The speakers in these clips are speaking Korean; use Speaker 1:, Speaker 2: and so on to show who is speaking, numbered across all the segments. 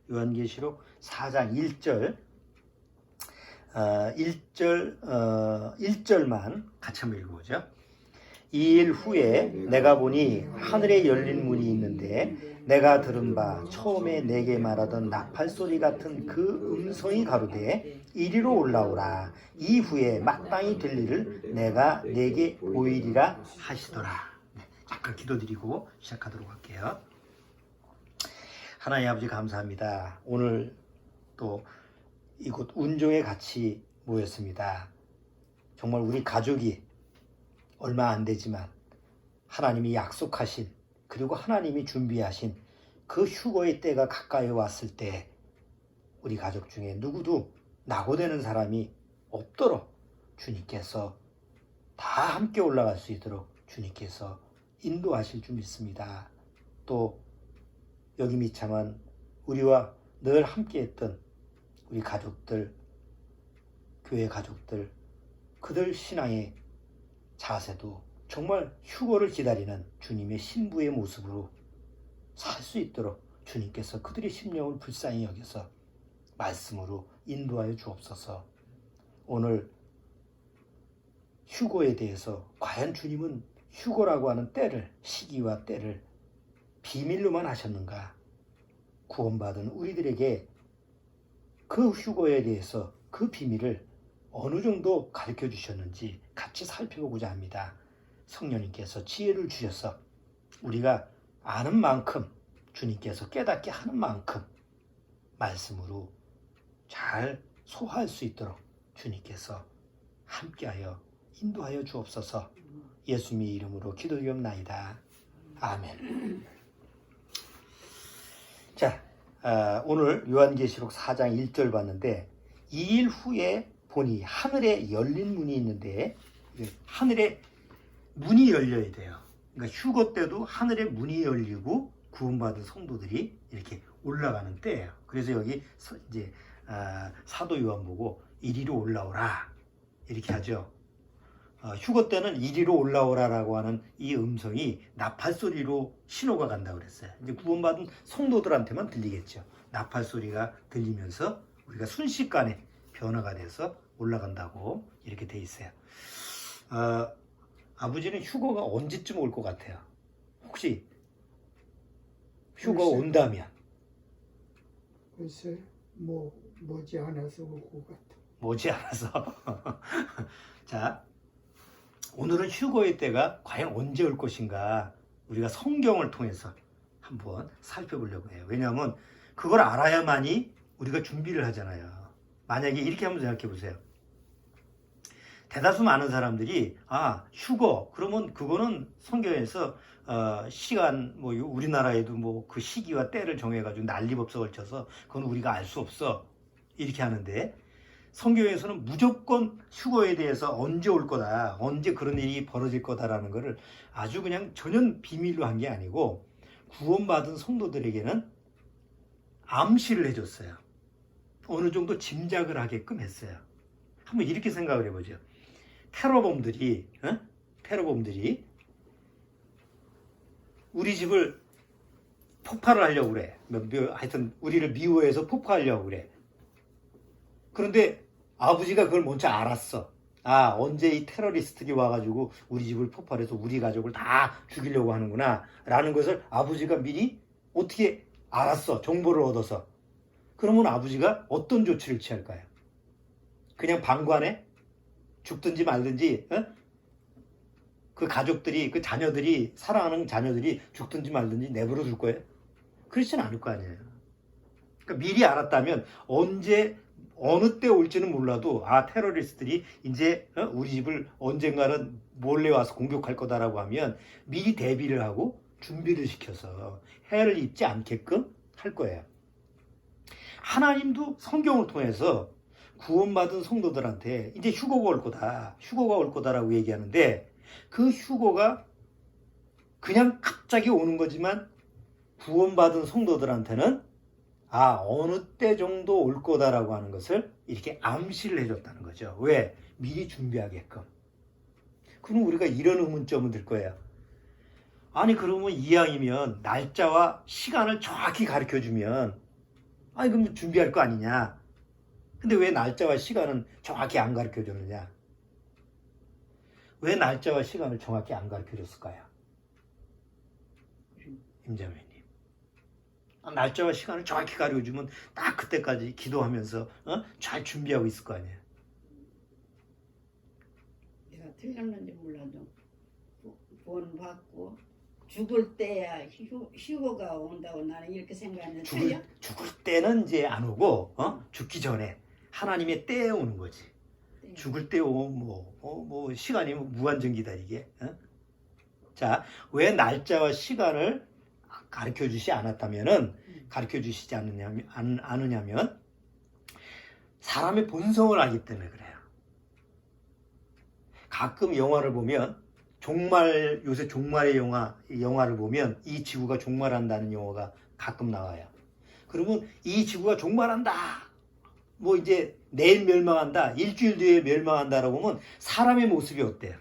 Speaker 1: 요한계시록 4장 1절 1절만 같이 한번 읽어보죠. 2일 후에 내가 보니 하늘에 열린 문이 있는데 내가 들은 바 처음에 내게 말하던 나팔소리 같은 그 음성이 가로되 이리로 올라오라. 이후에 마땅히 될 일을 내가 내게 보이리라 하시더라. 잠깐 기도드리고 시작하도록 할게요. 하나님 아버지 감사합니다. 오늘 또 이곳 운종에 같이 모였습니다. 정말 우리 가족이 얼마 안 되지만 하나님이 약속하신 그리고 하나님이 준비하신 그 휴거의 때가 가까이 왔을 때 우리 가족 중에 누구도 낙오되는 사람이 없도록 주님께서 다 함께 올라갈 수 있도록 주님께서 인도하실 줄 믿습니다. 또 여기 미참한 우리와 늘 함께했던 우리 가족들, 교회 가족들, 그들 신앙의 자세도 정말 휴거를 기다리는 주님의 신부의 모습으로 살 수 있도록 주님께서 그들의 심령을 불쌍히 여겨서 말씀으로 인도하여 주옵소서. 오늘 휴거에 대해서 과연 주님은 휴거라고 하는 때를, 시기와 때를 비밀로만 하셨는가? 구원받은 우리들에게 그 휴거에 대해서 그 비밀을 어느 정도 가르쳐 주셨는지 같이 살펴보고자 합니다. 성령님께서 지혜를 주셔서 우리가 아는 만큼 주님께서 깨닫게 하는 만큼 말씀으로 잘 소화할 수 있도록 주님께서 함께하여 인도하여 주옵소서. 예수님의 이름으로 기도드리옵나이다. 아멘. 자, 오늘 요한계시록 4장 1절 봤는데 2일 후에 보니 하늘에 열린 문이 있는데 하늘에 문이 열려야 돼요. 그러니까 휴거 때도 하늘에 문이 열리고 구원받은 성도들이 이렇게 올라가는 때예요. 그래서 여기 이제 사도 요한 보고 이리로 올라오라 이렇게 하죠. 휴거 때는 이리로 올라오라라고 하는 이 음성이 나팔 소리로 신호가 간다고 그랬어요. 이제 구원받은 성도들한테만 들리겠죠. 나팔 소리가 들리면서 우리가 순식간에 변화가 돼서 올라간다고 이렇게 돼 있어요. 아버지는 휴거가 언제쯤 올 것 같아요? 혹시 휴거 온다면?
Speaker 2: 글쎄, 머지않아서 올 것 같아.
Speaker 1: 머지않아서. 자, 오늘은 휴거의 때가 과연 언제 올 것인가 우리가 성경을 통해서 한번 살펴보려고 해요. 왜냐하면 그걸 알아야만이 우리가 준비를 하잖아요. 만약에 이렇게 한번 생각해 보세요. 대다수 많은 사람들이 휴거 그러면 그거는 성경에서 시간 우리나라에도 그 시기와 때를 정해가지고 난리법석을 쳐서 그건 우리가 알 수 없어 이렇게 하는데 성경에서는 무조건 휴거에 대해서 언제 올 거다, 언제 그런 일이 벌어질 거다라는 것을 아주 그냥 전혀 비밀로 한 게 아니고 구원받은 성도들에게는 암시를 해줬어요. 어느 정도 짐작을 하게끔 했어요. 한번 이렇게 생각을 해보죠. 테러범들이 우리 집을 폭발을 하려고 그래. 하여튼 우리를 미워해서 폭파하려고 그래. 그런데 아버지가 그걸 먼저 알았어. 언제 이 테러리스트들이 와가지고 우리 집을 폭발해서 우리 가족을 다 죽이려고 하는구나 라는 것을 아버지가 미리 어떻게 알았어. 정보를 얻어서. 그러면 아버지가 어떤 조치를 취할까요? 그냥 방관해? 죽든지 말든지 그 가족들이, 그 자녀들이, 사랑하는 자녀들이 죽든지 말든지 내버려 둘 거예요? 그렇지는 않을 거 아니에요. 그러니까 미리 알았다면 언제 어느 때 올지는 몰라도 테러리스트들이 이제 우리 집을 언젠가는 몰래 와서 공격할 거다라고 하면 미리 대비를 하고 준비를 시켜서 해를 입지 않게끔 할 거예요. 하나님도 성경을 통해서 구원받은 성도들한테 이제 휴거가 올 거다라고 얘기하는데 그 휴거가 그냥 갑자기 오는 거지만 구원받은 성도들한테는 어느 때 정도 올 거다라고 하는 것을 이렇게 암시를 해줬다는 거죠. 왜? 미리 준비하게끔. 그럼 우리가 이런 의문점은 들 거예요. 아니 그러면 이왕이면 날짜와 시간을 정확히 가르쳐주면 아니 그럼 준비할 거 아니냐. 근데 왜 날짜와 시간은 정확히 안 가르쳐 줬느냐? 왜 날짜와 시간을 정확히 안 가르쳐 줬을까요? 임자매님. 날짜와 시간을 정확히 가르쳐 주면 딱 그때까지 기도하면서 잘 준비하고 있을 거 아니에요.
Speaker 3: 내가 틀렸는지 몰라도 구원받고 죽을 때야 휴거가 온다고 나는 이렇게 생각하는데 틀려?
Speaker 1: 죽을 때는 이제 안 오고 죽기 전에 하나님의 때에 오는 거지.
Speaker 3: 네.
Speaker 1: 죽을 때 뭐 시간이 무한정기다 이게. 자, 왜 날짜와 시간을 가르쳐 주시지 않았다면은 가르쳐 주시지 않으냐면 사람의 본성을 알기 때문에 그래요. 가끔 영화를 보면 요새 종말의 영화를 보면 이 지구가 종말한다는 영화가 가끔 나와요. 그러면 이 지구가 종말한다. 뭐 이제 내일 멸망한다. 일주일 뒤에 멸망한다라고 보면 사람의 모습이 어때요?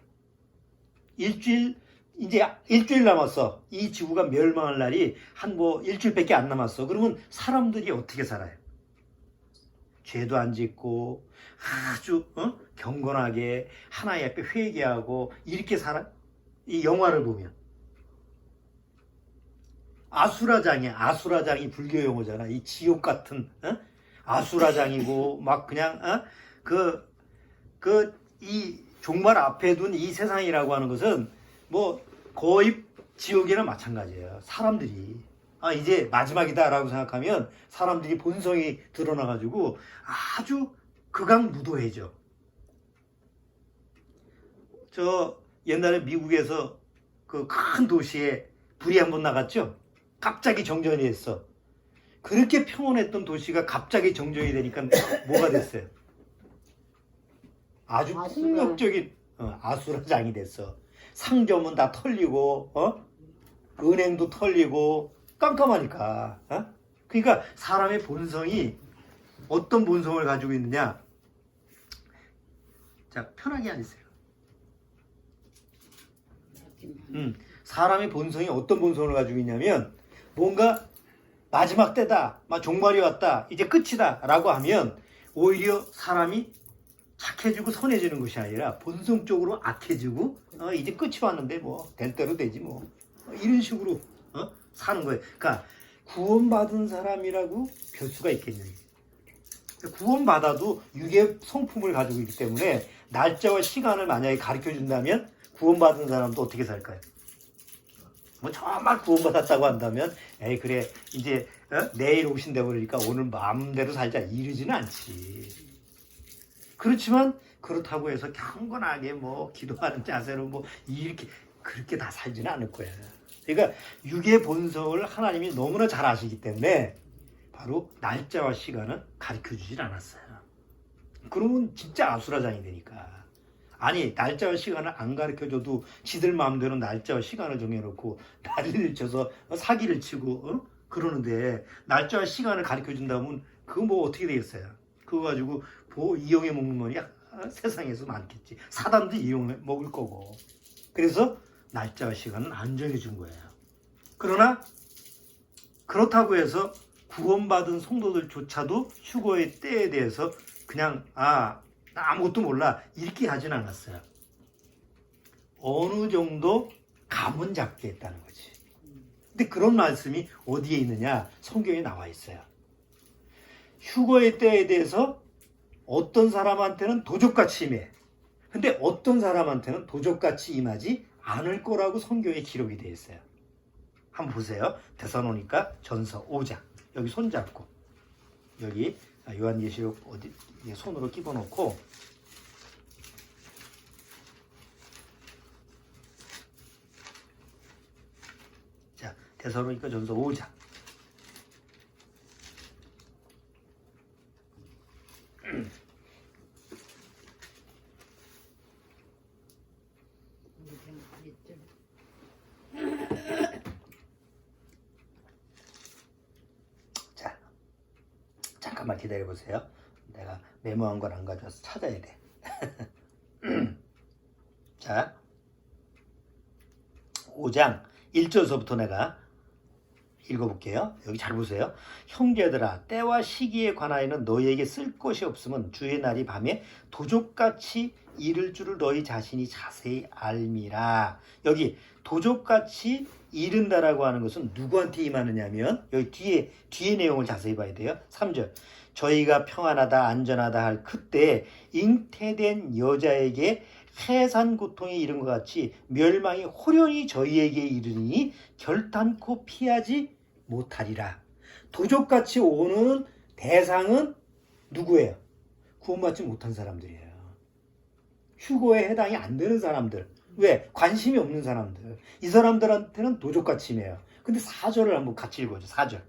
Speaker 1: 이제 일주일 남았어. 이 지구가 멸망할 날이 한 일주일밖에 안 남았어. 그러면 사람들이 어떻게 살아요? 죄도 안 짓고 아주 경건하게 하나님 앞에 회개하고 이렇게 살아. 이 영화를 보면 아수라장이 불교 용어잖아. 이 지옥 같은 아수라장이고 막 그냥 이 종말 앞에 둔 이 세상이라고 하는 것은 뭐 거의 지옥이나 마찬가지예요. 사람들이 이제 마지막이다라고 생각하면 사람들이 본성이 드러나가지고 아주 극악무도해져. 저 옛날에 미국에서 그 큰 도시에 불이 한번 나갔죠. 갑자기 정전이 됐어. 그렇게 평온했던 도시가 갑자기 정전이 되니까 뭐가 됐어요? 아주 폭력적인 아수라장이 됐어. 상점은 다 털리고 은행도 털리고 깜깜하니까. 그러니까 사람의 본성이 어떤 본성을 가지고 있느냐. 자, 편하게 앉으세요. 사람의 본성이 어떤 본성을 가지고 있냐면 뭔가 마지막 때다, 종말이 왔다, 이제 끝이다 라고 하면 오히려 사람이 착해지고 선해지는 것이 아니라 본성적으로 악해지고 이제 끝이 왔는데 뭐 될 대로 되지 뭐 이런 식으로 사는 거예요. 그러니까 구원받은 사람이라고 별 수가 있겠냐. 구원받아도 육의 성품을 가지고 있기 때문에 날짜와 시간을 만약에 가르쳐 준다면 구원받은 사람도 어떻게 살까요? 뭐 정말 구원받았다고 한다면 에이 그래 이제 내일 오신다 그러니까 오늘 마음대로 살자 이러지는 않지. 그렇지만 그렇다고 해서 경건하게 뭐 기도하는 자세로 뭐 이렇게 그렇게 다 살지는 않을 거야. 그러니까 육의 본성을 하나님이 너무나 잘 아시기 때문에 바로 날짜와 시간은 가르쳐 주질 않았어요. 그러면 진짜 아수라장이 되니까. 아니 날짜와 시간을 안 가르쳐줘도 지들 마음대로 날짜와 시간을 정해놓고 난리를 쳐서 사기를 치고 그러는데 날짜와 시간을 가르쳐준다면 그거 뭐 어떻게 되겠어요? 그거 가지고 이용해 먹는 놈이 세상에서 많겠지. 사단도 이용해 먹을 거고. 그래서 날짜와 시간은 안 정해준 거예요. 그러나 그렇다고 해서 구원받은 성도들조차도 휴거의 때에 대해서 그냥 나 아무것도 몰라 이렇게 하진 않았어요. 어느 정도 감은 잡게 했다는 거지. 근데 그런 말씀이 어디에 있느냐? 성경에 나와 있어요. 휴거의 때에 대해서 어떤 사람한테는 도적같이 임해. 근데 어떤 사람한테는 도적같이 임하지 않을 거라고 성경에 기록이 되어 있어요. 한번 보세요. 데살로니가 전서 5장. 여기 손잡고 여기 요한계시록 어디 손으로 끼워놓고 자 데살로니가 전서 5장 자 잠깐만 기다려보세요. 내가 메모한 걸 안 가져와서 찾아야 돼. 자 5장 1절서부터 내가 읽어볼게요. 여기 잘 보세요. 형제들아, 때와 시기에 관하여는 너희에게 쓸 것이 없으면 주의 날이 밤에 도적같이 이를 줄을 너희 자신이 자세히 알미라. 여기 도적같이 이른다라고 하는 것은 누구한테 임하느냐면, 여기 뒤에 내용을 자세히 봐야 돼요. 3절. 저희가 평안하다 안전하다 할 그때 잉태된 여자에게 해산 고통에 이른 것 같이 멸망이 호련히 저희에게 이르니 결단코 피하지 못하리라. 도적같이 오는 대상은 누구예요? 구원받지 못한 사람들이에요. 휴거에 해당이 안 되는 사람들. 왜? 관심이 없는 사람들. 이 사람들한테는 도적같이 임해요. 근데 4절을 한번 같이 읽어줘. 4절.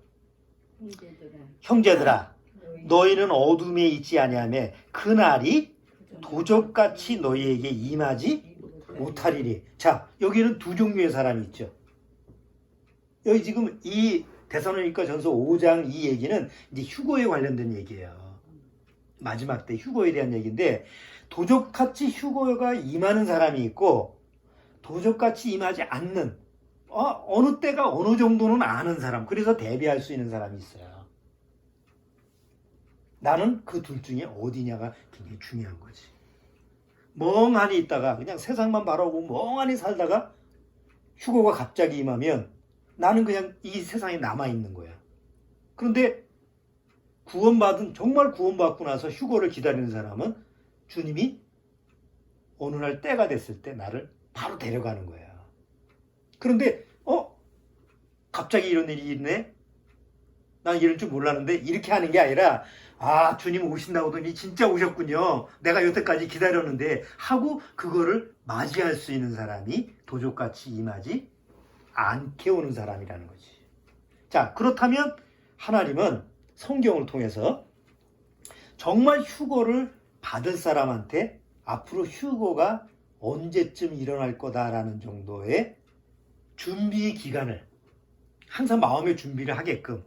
Speaker 1: 형제들아 너희는 어둠에 있지 아니하며 그날이 도적같이 너희에게 임하지 못하리니. 자, 여기는 두 종류의 사람이 있죠. 여기 지금 이 데살로니가 전서 5장 이 얘기는 이제 휴거에 관련된 얘기예요. 마지막 때 휴거에 대한 얘기인데, 도적같이 휴거가 임하는 사람이 있고 도적같이 임하지 않는, 어느 때가 어느 정도는 아는 사람, 그래서 대비할 수 있는 사람이 있어요. 나는 그 둘 중에 어디냐가 굉장히 중요한 거지. 멍하니 있다가 그냥 세상만 바라보고 멍하니 살다가 휴거가 갑자기 임하면 나는 그냥 이 세상에 남아있는 거야. 그런데 정말 구원받고 나서 휴거를 기다리는 사람은 주님이 어느 날 때가 됐을 때 나를 바로 데려가는 거야. 그런데 갑자기 이런 일이 있네? 난 이럴 줄 몰랐는데, 이렇게 하는 게 아니라, 주님 오신다고 하더니 진짜 오셨군요. 내가 여태까지 기다렸는데 하고 그거를 맞이할 수 있는 사람이 도적같이 임하지 않게 오는 사람이라는 거지. 자, 그렇다면 하나님은 성경을 통해서 정말 휴거를 받을 사람한테 앞으로 휴거가 언제쯤 일어날 거다라는 정도의 준비 기간을 항상 마음의 준비를 하게끔,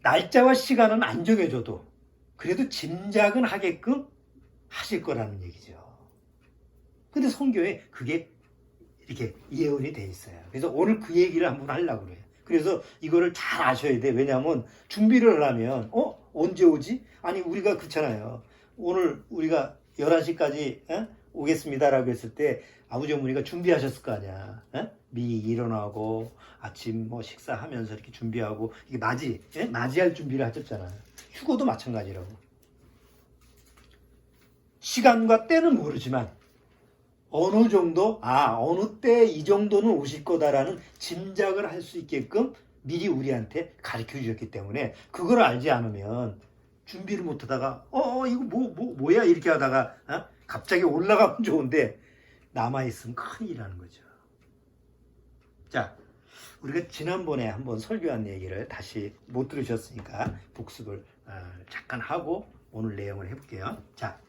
Speaker 1: 날짜와 시간은 안 정해줘도 그래도 짐작은 하게끔 하실 거라는 얘기죠. 근데 성경에 그게 이렇게 예언이 돼 있어요. 그래서 오늘 그 얘기를 한번 하려고 그래요. 그래서 이거를 잘 아셔야 돼. 왜냐하면 준비를 하려면 언제 오지? 아니 우리가 그렇잖아요. 오늘 우리가 11시까지 오겠습니다라고 했을 때 아버지 어머니가 준비하셨을 거 아니야. 미리 일어나고 아침 식사하면서 이렇게 준비하고, 이게 맞이할 준비를 하셨잖아요. 휴거도 마찬가지라고. 시간과 때는 모르지만 어느 정도 어느 때 이 정도는 오실 거다라는 짐작을 할 수 있게끔 미리 우리한테 가르쳐 주셨기 때문에, 그걸 알지 않으면 준비를 못 하다가 이거 뭐야 이렇게 하다가 갑자기 올라가면 좋은데 남아있으면 큰일이라는 거죠. 자, 우리가 지난번에 한번 설교한 얘기를 다시 못 들으셨으니까 복습을 잠깐 하고 오늘 내용을 해볼게요. 자,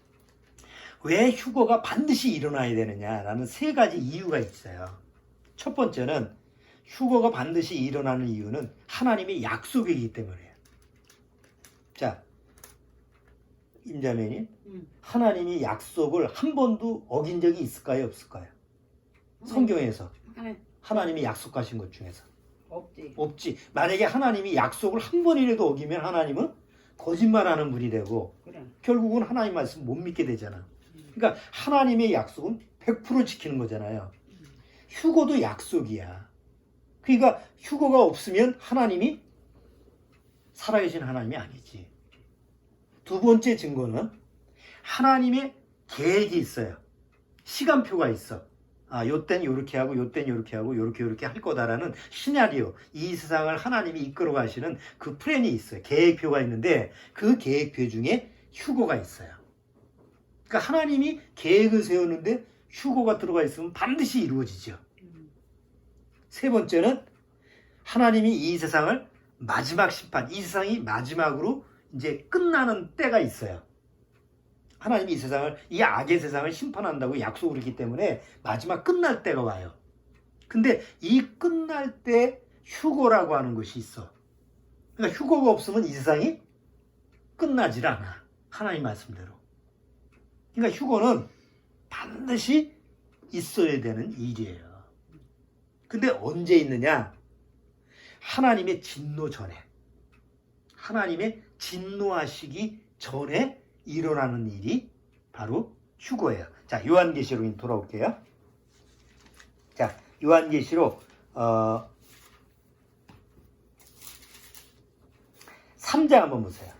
Speaker 1: 왜 휴거가 반드시 일어나야 되느냐라는 3가지 이유가 있어요. 첫 번째는 휴거가 반드시 일어나는 이유는 하나님의 약속이기 때문이에요. 자, 임자매님, 하나님이 약속을 한 번도 어긴 적이 있을까요, 없을까요? 성경에서 하나님이 약속하신 것 중에서 없지. 만약에 하나님이 약속을 한 번이라도 어기면 하나님은 거짓말하는 분이 되고 결국은 하나님 말씀 못 믿게 되잖아. 그러니까 하나님의 약속은 100% 지키는 거잖아요. 휴거도 약속이야. 그러니까 휴거가 없으면 하나님이 살아계신 하나님이 아니지. 두 번째 증거는 하나님의 계획이 있어요. 시간표가 있어. 요땐 요렇게 하고 요땐 요렇게 하고 요렇게 할 거다라는 시나리오, 이 세상을 하나님이 이끌어 가시는 그 플랜이 있어요. 계획표가 있는데 그 계획표 중에 휴거가 있어요. 그러니까 하나님이 계획을 세웠는데 휴거가 들어가 있으면 반드시 이루어지죠. 세 번째는 하나님이 이 세상을 마지막 심판, 이 세상이 마지막으로 이제 끝나는 때가 있어요. 하나님이 이 세상을, 이 악의 세상을 심판한다고 약속을 했기 때문에 마지막 끝날 때가 와요. 근데 이 끝날 때 휴거라고 하는 것이 있어. 그러니까 휴거가 없으면 이 세상이 끝나질 않아. 하나님 말씀대로. 그러니까 휴거는 반드시 있어야 되는 일이에요. 근데 언제 있느냐? 하나님의 진노 전에, 하나님의 진노하시기 전에 일어나는 일이 바로 휴거예요. 자, 요한계시록 돌아올게요. 자, 요한계시록 3장 한번 보세요.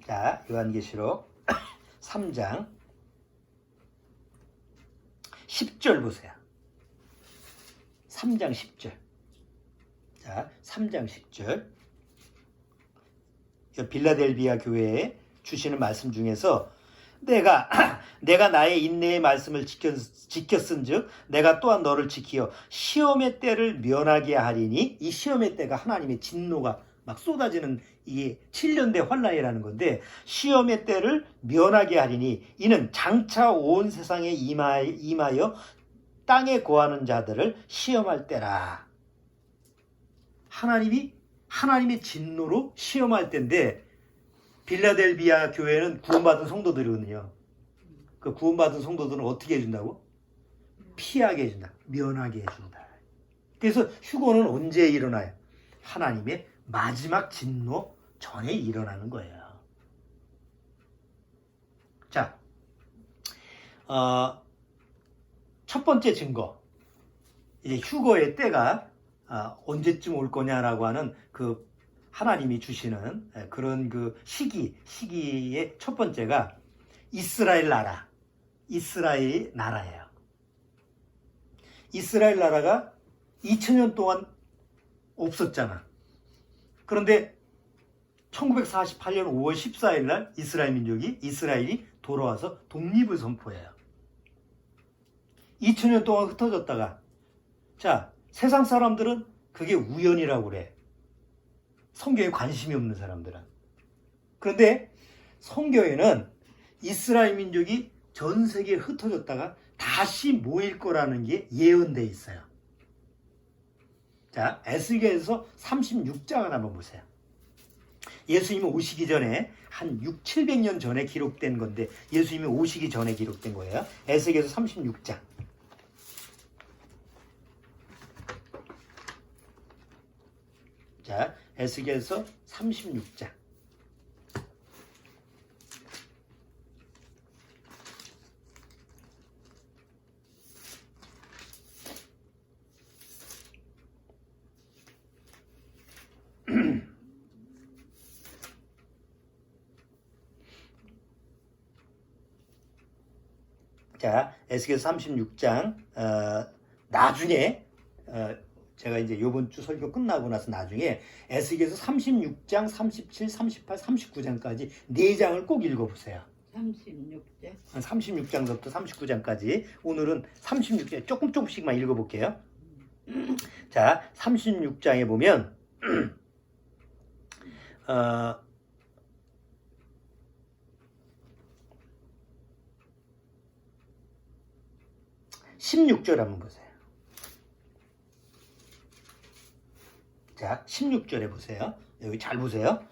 Speaker 1: 자, 요한계시록 3장 10절 보세요. 3장 10절. 자, 3장 10절. 빌라델비아 교회에 주시는 말씀 중에서 내가 나의 인내의 말씀을 지켰은즉 내가 또한 너를 지키어 시험의 때를 면하게 하리니, 이 시험의 때가 하나님의 진노가 막 쏟아지는 이게 7년대 환란이라는 건데, 시험의 때를 면하게 하리니 이는 장차 온 세상에 임하여 땅에 거하는 자들을 시험할 때라. 하나님의 진노로 시험할 때인데, 빌라델비아 교회는 구원받은 성도들이거든요. 그 구원받은 성도들은 어떻게 해준다고? 피하게 해준다. 면하게 해준다. 그래서 휴거는 언제 일어나요? 하나님의 마지막 진노 전에 일어나는 거예요. 자, 첫 번째 증거. 이제 휴거의 때가 언제쯤 올 거냐라고 하는 그 하나님이 주시는 그런 그 시기의 첫 번째가 이스라엘 나라예요. 이스라엘 나라가 2000년 동안 없었잖아. 그런데 1948년 5월 14일 날 이스라엘이 돌아와서 독립을 선포해요. 2000년 동안 흩어졌다가, 자, 세상 사람들은 그게 우연이라고 그래. 성경에 관심이 없는 사람들은. 그런데 성경에는 이스라엘 민족이 전 세계에 흩어졌다가 다시 모일 거라는 게 예언되어 있어요. 자, 에스겔서 36장을 한번 보세요. 예수님이 오시기 전에 한 700년 전에 기록된 건데, 예수님이 오시기 전에 기록된 거예요. 에스겔서 36장. 자, 에스겔서 36장. 자, 에스겔서 36장, 나중에, 제가 이제 요번 주 설교 끝나고 나서 나중에 에스겔서 36장, 37, 38, 39장까지 4장을 꼭 읽어보세요.
Speaker 3: 36장.
Speaker 1: 36장부터 39장까지. 오늘은 36장 조금씩만 읽어볼게요. 자, 36장에 보면 16절 한번 보세요. 자, 16절에 보세요. 여기 잘 보세요.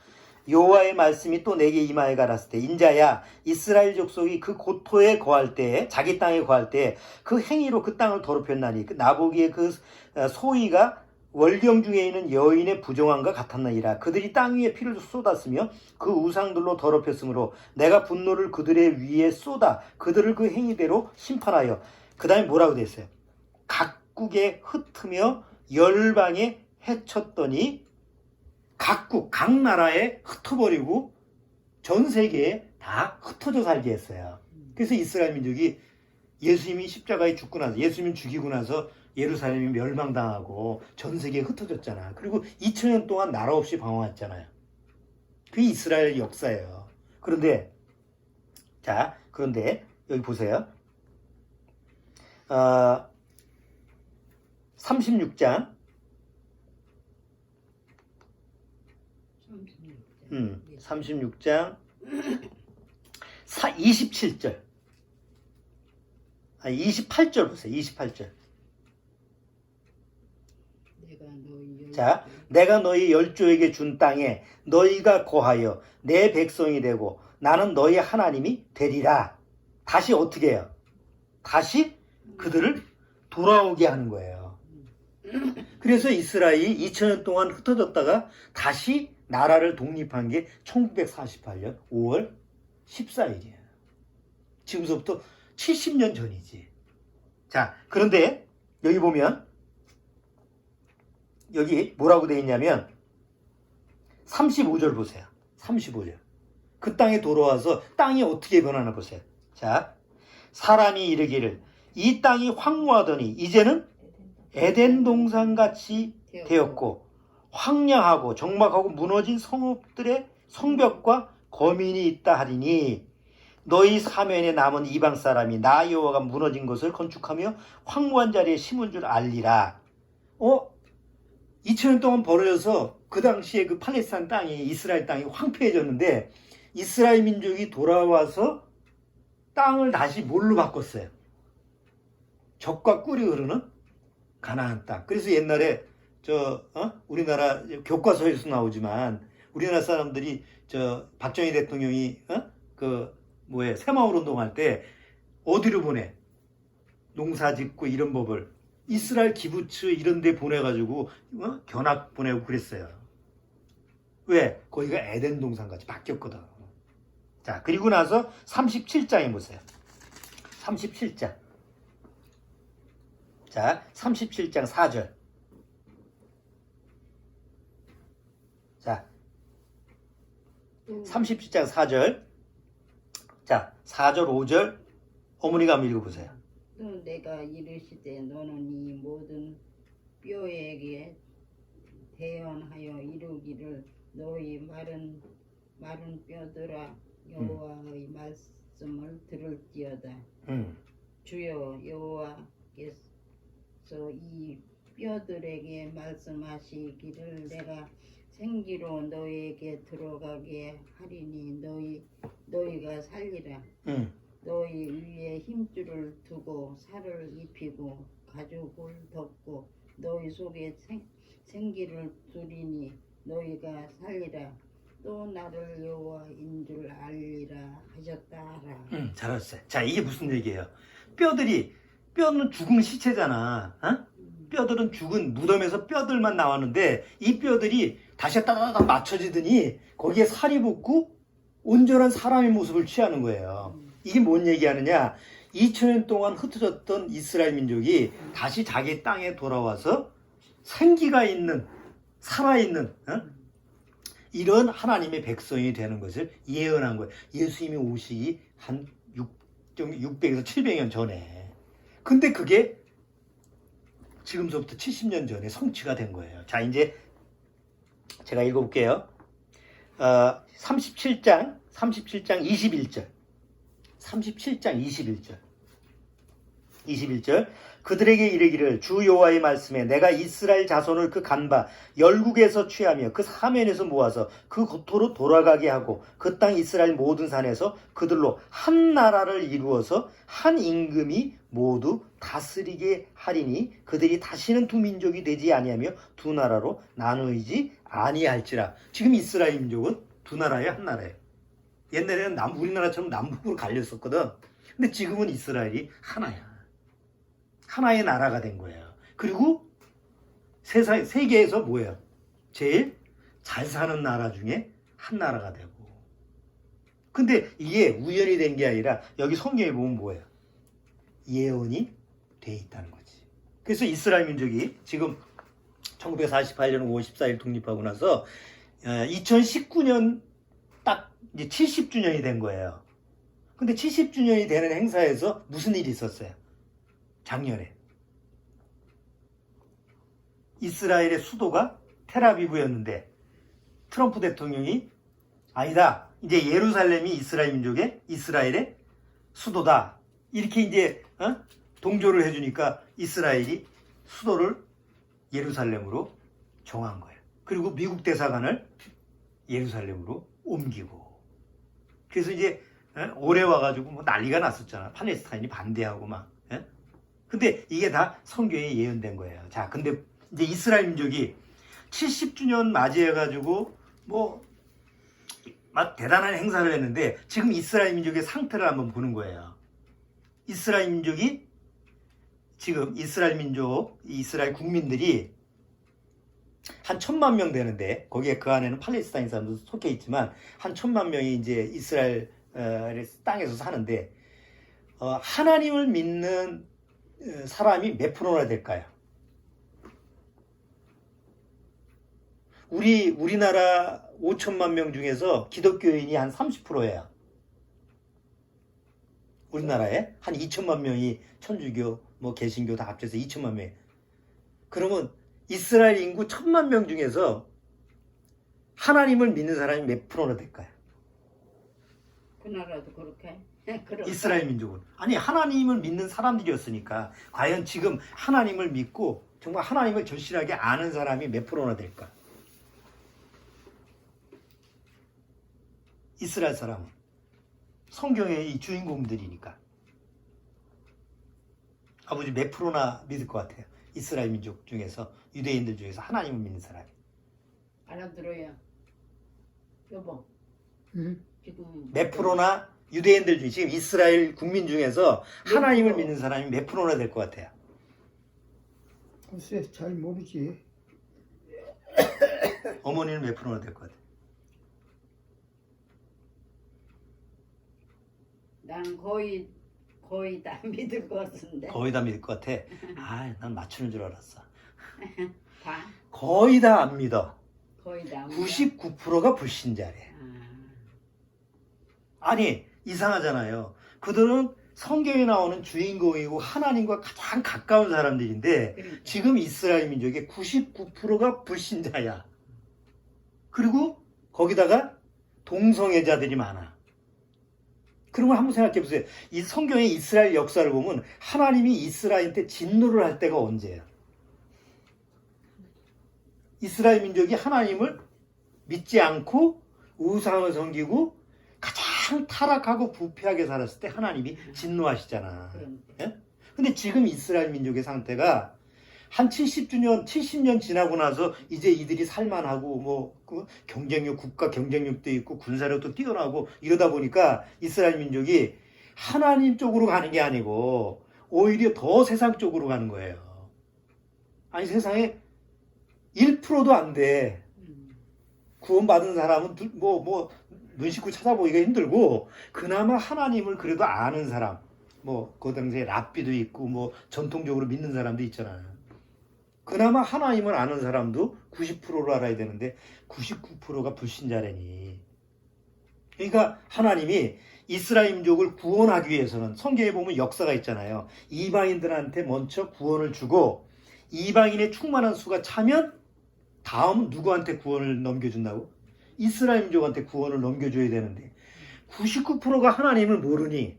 Speaker 1: 여호와의 말씀이 또 내게 임하여 가라사대, 인자야, 이스라엘 족속이 그 고토에 거할 때, 자기 땅에 거할 때 그 행위로 그 땅을 더럽혔나니 나보기에 그 소위가 월경 중에 있는 여인의 부정함과 같았나이다. 그들이 땅 위에 피를 쏟았으며 그 우상들로 더럽혔으므로 내가 분노를 그들의 위에 쏟아 그들을 그 행위대로 심판하여. 그 다음에 뭐라고 되어 있어요? 각국에 흩으며 열방에 해쳤더니, 각 나라에 흩어버리고 전 세계에 다 흩어져 살게 했어요. 그래서 이스라엘 민족이 예수님이 십자가에 죽고 나서, 예수님 죽이고 나서 예루살렘이 멸망당하고 전 세계에 흩어졌잖아. 그리고 2000년 동안 나라 없이 방황했잖아요. 그게 이스라엘 역사예요. 그런데 여기 보세요. 36장 36장 27절 28절 보세요. 28절.
Speaker 3: 내가 너희
Speaker 1: 자, 내가 너희 열조에게 준 땅에 너희가 거하여 내 백성이 되고 나는 너희 하나님이 되리라. 다시 어떻게 해요? 다시 그들을 돌아오게 하는 거예요. 그래서 이스라엘이 2000년 동안 흩어졌다가 다시 나라를 독립한 게 1948년 5월 14일이에요. 지금서부터 70년 전이지. 자, 그런데 여기 보면 여기 뭐라고 되어 있냐면 35절 보세요. 35절. 그 땅에 돌아와서 땅이 어떻게 변하나 보세요. 자, 사람이 이르기를 이 땅이 황무하더니 이제는 에덴 동산같이 되었고 황량하고 적막하고 무너진 성읍들의 성벽과 거민이 있다 하리니 너희 사면에 남은 이방 사람이 나 여호와가 무너진 것을 건축하며 황무한 자리에 심은 줄 알리라. 2000년 동안 벌어져서 그 당시에 그 팔레스타인 땅이 이스라엘 땅이 황폐해졌는데 이스라엘 민족이 돌아와서 땅을 다시 뭘로 바꿨어요? 젖과 꿀이 흐르는 가나안 땅. 그래서 옛날에 우리나라 교과서에서 나오지만 우리나라 사람들이 박정희 대통령이 새마을 운동할 때 어디로 보내? 농사 짓고 이런 법을 이스라엘 기부츠 이런 데 보내가지고 견학 보내고 그랬어요. 왜? 거기가 에덴 동산같이 바뀌었거든. 자, 그리고 나서 37장에 보세요. 37장. 자, 37장 4절. 자, 37장 4절. 자, 4절, 5절. 어머니가 한번 읽어보세요.
Speaker 3: 또 내가 이르시되 너는 이 모든 뼈에게 대언하여 이루기를 너희 마른 뼈들아 여호와의 말씀을 들을지어다. 주여 여호와께서 이 뼈들에게 말씀하시기를 내가 생기로 너희에게 들어가게 하리니 너희가 살리라. 너희 위에 힘줄을 두고 살을 입히고 가죽을 덮고 너희 속에 생기를 두리니 너희가 살리라. 또 나를 여호와인 줄 알리라 하셨다 하라.
Speaker 1: 잘하셨어요. 자, 이게 무슨 얘기예요? 뼈는 죽은 시체잖아. 뼈들은 죽은 무덤에서 뼈들만 나왔는데 이 뼈들이 다시 따다닥 맞춰지더니 거기에 살이 붙고 온전한 사람의 모습을 취하는 거예요. 이게 뭔 얘기하느냐? 2000년 동안 흩어졌던 이스라엘 민족이 다시 자기 땅에 돌아와서 생기가 있는, 살아있는 이런 하나님의 백성이 되는 것을 예언한 거예요. 예수님이 오시기 한 600에서 700년 전에. 근데 그게 지금서부터 70년 전에 성취가 된 거예요. 자, 이제 제가 읽어볼게요. 37장 21절. 37장 21절. 그들에게 이르기를 주 여호와의 말씀에 내가 이스라엘 자손을 그 간바 열국에서 취하며 그 사면에서 모아서 그 고토로 돌아가게 하고 그 땅 이스라엘 모든 산에서 그들로 한 나라를 이루어서 한 임금이 모두 다스리게 하리니 그들이 다시는 두 민족이 되지 아니하며 두 나라로 나누이지 아니할지라. 지금 이스라엘 민족은 두 나라예요, 한 나라예요. 옛날에는 우리나라처럼 남북으로 갈렸었거든. 근데 지금은 이스라엘이 하나야. 하나의 나라가 된 거예요. 그리고 세계에서 뭐예요? 제일 잘 사는 나라 중에 한 나라가 되고. 근데 이게 우연이 된 게 아니라 여기 성경에 보면 뭐예요? 예언이 돼 있다는 거지. 그래서 이스라엘 민족이 지금 1948년 5월 14일 독립하고 나서 2019년 딱 이제 70주년이 된 거예요. 근데 70주년이 되는 행사에서 무슨 일이 있었어요? 작년에 이스라엘의 수도가 텔아비브였는데 트럼프 대통령이 아니다, 이제 예루살렘이 이스라엘의 수도다, 이렇게 이제 동조를 해주니까 이스라엘이 수도를 예루살렘으로 정한 거예요. 그리고 미국 대사관을 예루살렘으로 옮기고. 그래서 이제 올해 와가지고 뭐 난리가 났었잖아. 팔레스타인이 반대하고 막. 근데 이게 다 성경에 예언된 거예요. 자, 근데 이제 이스라엘 민족이 70주년 맞이해가지고 뭐 막 대단한 행사를 했는데 지금 이스라엘 민족의 상태를 한번 보는 거예요. 이스라엘 민족이 지금 이스라엘 민족, 이스라엘 국민들이 한 1,000만 명 되는데 거기에 그 안에는 팔레스타인 사람도 속해 있지만 한 1,000만 명이 이제 이스라엘 땅에서 사는데 하나님을 믿는 사람이 몇 프로나 될까요? 우리나라 5천만 명 중에서 기독교인이 한 30%예요. 우리나라에 한 2천만 명이 천주교, 뭐 개신교 다 합쳐서 2천만 명. 그러면 이스라엘 인구 1,000만 명 중에서 하나님을 믿는 사람이 몇 프로나 될까요?
Speaker 3: 그 나라도 그렇게.
Speaker 1: 이스라엘 민족은. 아니 하나님을 믿는 사람들이었으니까 과연 지금 하나님을 믿고 정말 하나님을 절실하게 아는 사람이 몇 프로나 될까? 이스라엘 사람은 성경의 이 주인공들이니까 아버지 몇 프로나 믿을 것 같아요? 이스라엘 민족 중에서 유대인들 중에서 하나님을 믿는 사람이
Speaker 3: 알아들어요. 여보.
Speaker 2: 응?
Speaker 3: 지금
Speaker 1: 몇 프로나 유대인들 중에 지금 이스라엘 국민 중에서 하나님을 믿는 사람이 몇 프로나 될 것 같아요?
Speaker 2: 글쎄 잘 모르지.
Speaker 1: 어머니는 몇 프로나 될 것 같아요?
Speaker 3: 나는 거의 다 믿을 것 같은데.
Speaker 1: 거의 다 믿을 것 같아. 아, 난 맞추는 줄 알았어.
Speaker 3: 봐.
Speaker 1: 거의 다 안 믿어.
Speaker 3: 거의 다.
Speaker 1: 99%가 불신자래.
Speaker 3: 아,
Speaker 1: 아니, 이상하잖아요. 그들은 성경에 나오는 주인공이고 하나님과 가장 가까운 사람들인데
Speaker 3: 그러니까.
Speaker 1: 지금 이스라엘 민족의 99%가 불신자야. 그리고 거기다가 동성애자들이 많아. 그런 걸 한번 생각해 보세요. 이 성경의 이스라엘 역사를 보면 하나님이 이스라엘한테 진노를 할 때가 언제예요? 이스라엘 민족이 하나님을 믿지 않고 우상을 섬기고 가장 타락하고 부패하게 살았을 때 하나님이 진노하시잖아. 예? 근데 지금 이스라엘 민족의 상태가 한 70년 지나고 나서 이제 이들이 살만하고 뭐 그 경쟁력, 국가 경쟁력도 있고 군사력도 뛰어나고 이러다 보니까 이스라엘 민족이 하나님 쪽으로 가는 게 아니고 오히려 더 세상 쪽으로 가는 거예요. 아니 세상에 1%도 안 돼. 구원받은 사람은 눈 씻고 찾아보기가 힘들고 그나마 하나님을 그래도 아는 사람 뭐 그 당시에 랍비도 있고 뭐 전통적으로 믿는 사람도 있잖아요. 그나마 하나님을 아는 사람도 90%로 알아야 되는데 99%가 불신자라니. 그러니까 하나님이 이스라엘 민족을 구원하기 위해서는 성경에 보면 역사가 있잖아요. 이방인들한테 먼저 구원을 주고 이방인의 충만한 수가 차면 다음 누구한테 구원을 넘겨준다고? 이스라엘 민족한테 구원을 넘겨줘야 되는데 99%가 하나님을 모르니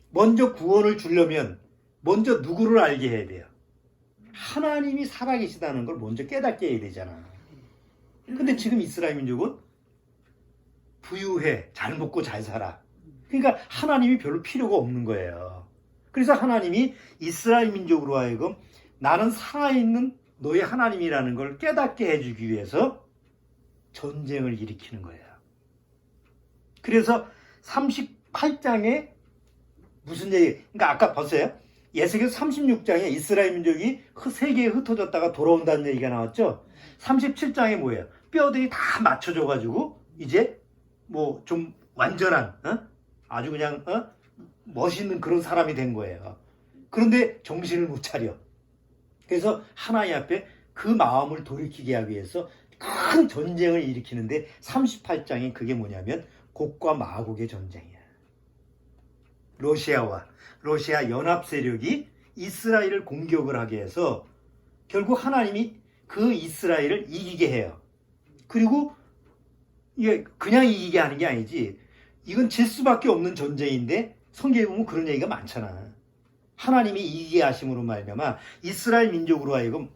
Speaker 1: 먼저 구원을 주려면 먼저 누구를 알게 해야 돼요? 하나님이 살아계시다는 걸 먼저 깨닫게 해야 되잖아. 근데 지금 이스라엘 민족은 부유해, 잘 먹고 잘 살아. 그러니까 하나님이 별로 필요가 없는 거예요. 그래서 하나님이 이스라엘 민족으로 하여금 나는 살아있는 너의 하나님이라는 걸 깨닫게 해주기 위해서 전쟁을 일으키는 거예요. 그래서 38장에 무슨 얘기, 그러니까 아까 봤어요? 예수께서 36장에 이스라엘 민족이 세계에 흩어졌다가 돌아온다는 얘기가 나왔죠? 37장에 뭐예요? 뼈들이 다 맞춰져가지고 이제 뭐 좀 완전한 아주 그냥 멋있는 그런 사람이 된 거예요. 그런데 정신을 못 차려. 그래서 하나님 앞에 그 마음을 돌이키게 하기 위해서 큰 전쟁을 일으키는데 38장에 그게 뭐냐면 곡과 마곡의 전쟁이야. 러시아 연합 세력이 이스라엘을 공격을 하게 해서 결국 하나님이 그 이스라엘을 이기게 해요. 그리고 이게 그냥 이기게 하는 게 아니지. 이건 질 수밖에 없는 전쟁인데 성경에 보면 그런 얘기가 많잖아. 하나님이 이기게 하심으로 말미암아 이스라엘 민족으로 하여금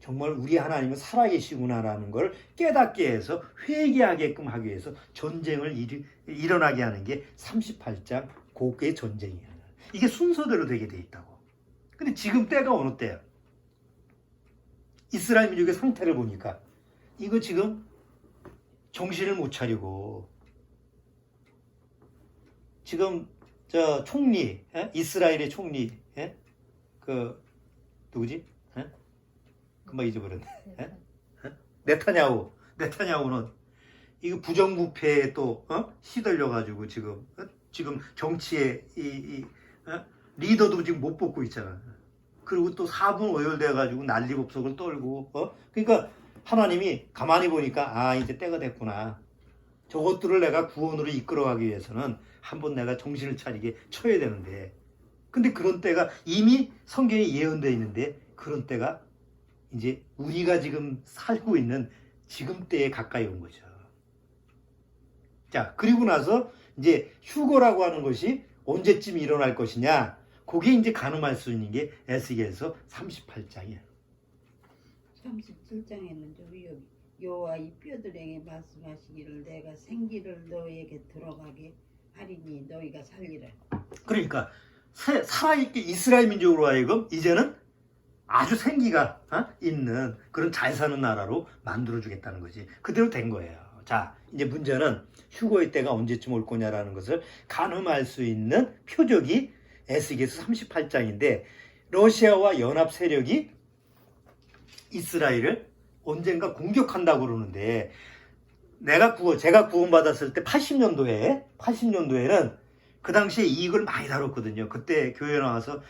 Speaker 1: 정말 우리 하나님은 살아계시구나라는 걸 깨닫게 해서 회개하게끔 하기 위해서 전쟁을 일어나게 하는 게 38장 곡의 전쟁이야. 이게 순서대로 되게 돼 있다고. 근데 지금 때가 어느 때야? 이스라엘 민족의 상태를 보니까 이거 지금 정신을 못 차리고 지금 저 총리, 이스라엘의 총리, 그 누구지? 금방 잊어버렸네. 네타냐후는 이거 부정부패에 또 시들려가지고 지금 정치에 리더도 지금 못 뽑고 있잖아. 그리고 또 4분 오열돼가지고 난리법석을 떨고 그러니까 하나님이 가만히 보니까 이제 때가 됐구나. 저것들을 내가 구원으로 이끌어가기 위해서는 한번 내가 정신을 차리게 쳐야 되는데 근데 그런 때가 이미 성경에 예언되어 있는데 그런 때가 이제 우리가 지금 살고 있는 지금 때에 가까이 온 거죠. 자, 그리고 나서 이제 휴거라고 하는 것이 언제쯤 일어날 것이냐? 그게 이제 가늠할 수 있는 게 에스겔서 38장이에요.
Speaker 3: 37장에는 여호와 이 뼈들에게 말씀하시기를 내가 생기를 너에게 들어가게 하리니 너희가 살리라.
Speaker 1: 그러니까 살아있게 이스라엘 민족으로 하여금 이제는 아주 생기가 있는 그런 잘 사는 나라로 만들어주겠다는 거지. 그대로 된 거예요. 자, 이제 문제는 휴거의 때가 언제쯤 올 거냐라는 것을 가늠할 수 있는 표적이 에스겔서 38장인데 러시아와 연합 세력이 이스라엘을 언젠가 공격한다고 그러는데 제가 구원받았을 때 80년도에는 그 당시에 이익을 많이 다뤘거든요. 그때 교회 나와서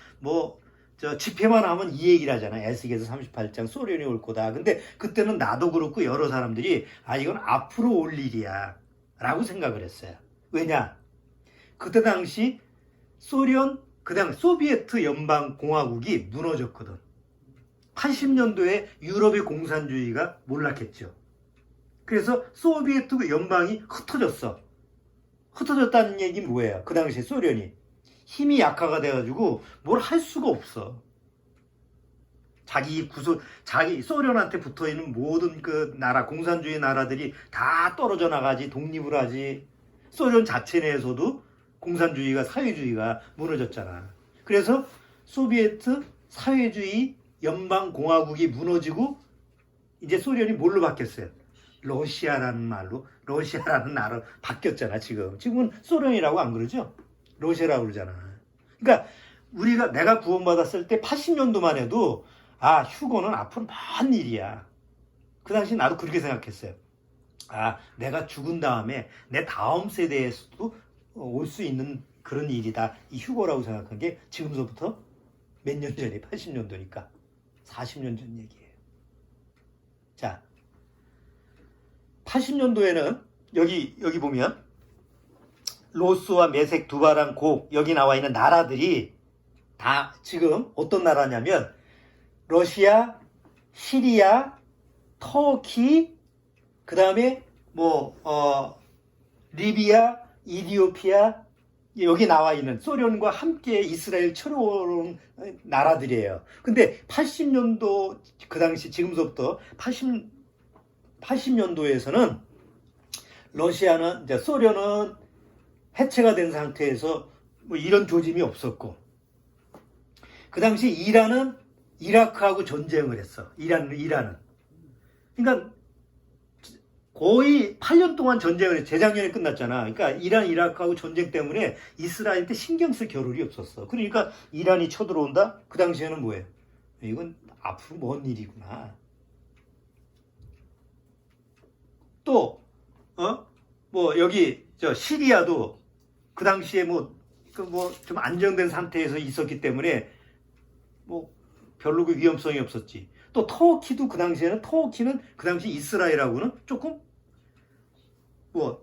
Speaker 1: 집회만 하면 이 얘기를 하잖아요. 에스겔서 38장 소련이 올 거다. 근데 그때는 나도 그렇고 여러 사람들이 이건 앞으로 올 일이야 라고 생각을 했어요. 왜냐? 그때 당시 소비에트 연방공화국이 무너졌거든. 80년도에 유럽의 공산주의가 몰락했죠. 그래서 소비에트 연방이 흩어졌어. 흩어졌다는 얘기는 뭐예요? 그 당시에 소련이 힘이 약화가 돼가지고 뭘 할 수가 없어. 자기 소련한테 붙어 있는 모든 그 나라, 공산주의 나라들이 다 떨어져 나가지, 독립을 하지. 소련 자체 내에서도 공산주의가, 사회주의가 무너졌잖아. 그래서 소비에트 사회주의 연방공화국이 무너지고 이제 소련이 뭘로 바뀌었어요? 러시아라는 나라로 바뀌었잖아, 지금. 지금은 소련이라고 안 그러죠? 러시아라고 그러잖아. 그러니까 내가 구원받았을 때 80년도만 해도 휴거는 앞으로 먼 일이야. 그 당시 나도 그렇게 생각했어요. 내가 죽은 다음에 내 다음 세대에서도 올 수 있는 그런 일이다. 이 휴거라고 생각한 게 지금서부터 몇 년 전에 80년도니까 40년 전 얘기예요. 자, 80년도에는 여기 보면 로스와 메색, 두바랑, 곡 여기 나와 있는 나라들이 다 지금 어떤 나라냐면 러시아, 시리아, 터키, 그 다음에 리비아, 이디오피아 여기 나와 있는 소련과 함께 이스라엘 쳐들어온 나라들이에요. 근데 80년도 그 당시 지금서부터 80년도에서는 소련은 해체가 된 상태에서 이런 조짐이 없었고 그 당시 이란은 이라크하고 전쟁을 했어. 이란은. 그러니까 거의 8년 동안 전쟁을 했어. 재작년에 끝났잖아. 그러니까 이란, 이라크하고 전쟁 때문에 이스라엘한테 신경 쓸 겨를이 없었어. 그러니까 이란이 쳐들어온다? 그 당시에는 뭐예요? 이건 앞으로 먼 일이구나. 또, 여기, 시리아도 그 당시에 좀 안정된 상태에서 있었기 때문에 별로 그 위험성이 없었지. 또 터키도 터키는 그 당시 이스라엘하고는 조금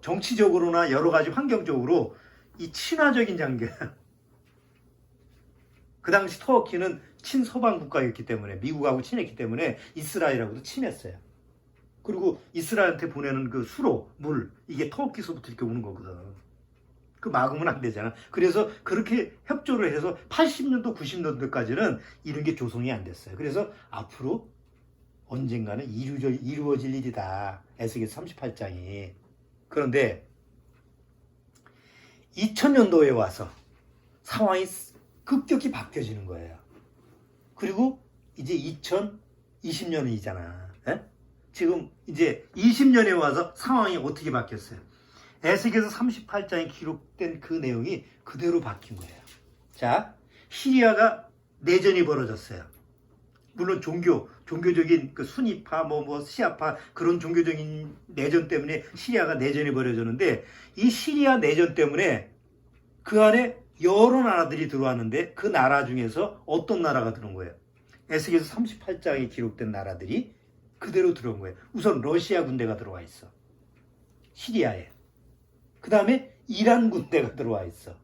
Speaker 1: 정치적으로나 여러 가지 환경적으로 이 친화적인 관계. 그 당시 터키는 친서방 국가였기 때문에 미국하고 친했기 때문에 이스라엘하고도 친했어요. 그리고 이스라엘한테 보내는 그 수로, 물 이게 터키서부터 이렇게 오는 거거든. 그 막으면 안 되잖아. 그래서 그렇게 협조를 해서 80년도, 90년도까지는 이런 게 조성이 안 됐어요. 그래서 앞으로 언젠가는 이루어질 일이다. 에스겔서 38장이. 그런데 2000년도에 와서 상황이 급격히 바뀌어지는 거예요. 그리고 이제 20년이잖아. 지금 이제 20년에 와서 상황이 어떻게 바뀌었어요? 에스겔서 38장에 기록된 그 내용이 그대로 바뀐 거예요. 자, 시리아가 내전이 벌어졌어요. 물론 종교적인 그 순위파, 시아파 그런 종교적인 내전 때문에 시리아가 내전이 벌어졌는데 이 시리아 내전 때문에 그 안에 여러 나라들이 들어왔는데 그 나라 중에서 어떤 나라가 들어온 거예요? 에스겔서 38장에 기록된 나라들이 그대로 들어온 거예요. 우선 러시아 군대가 들어와 있어. 시리아에. 그 다음에 이란 군대가 들어와 있어.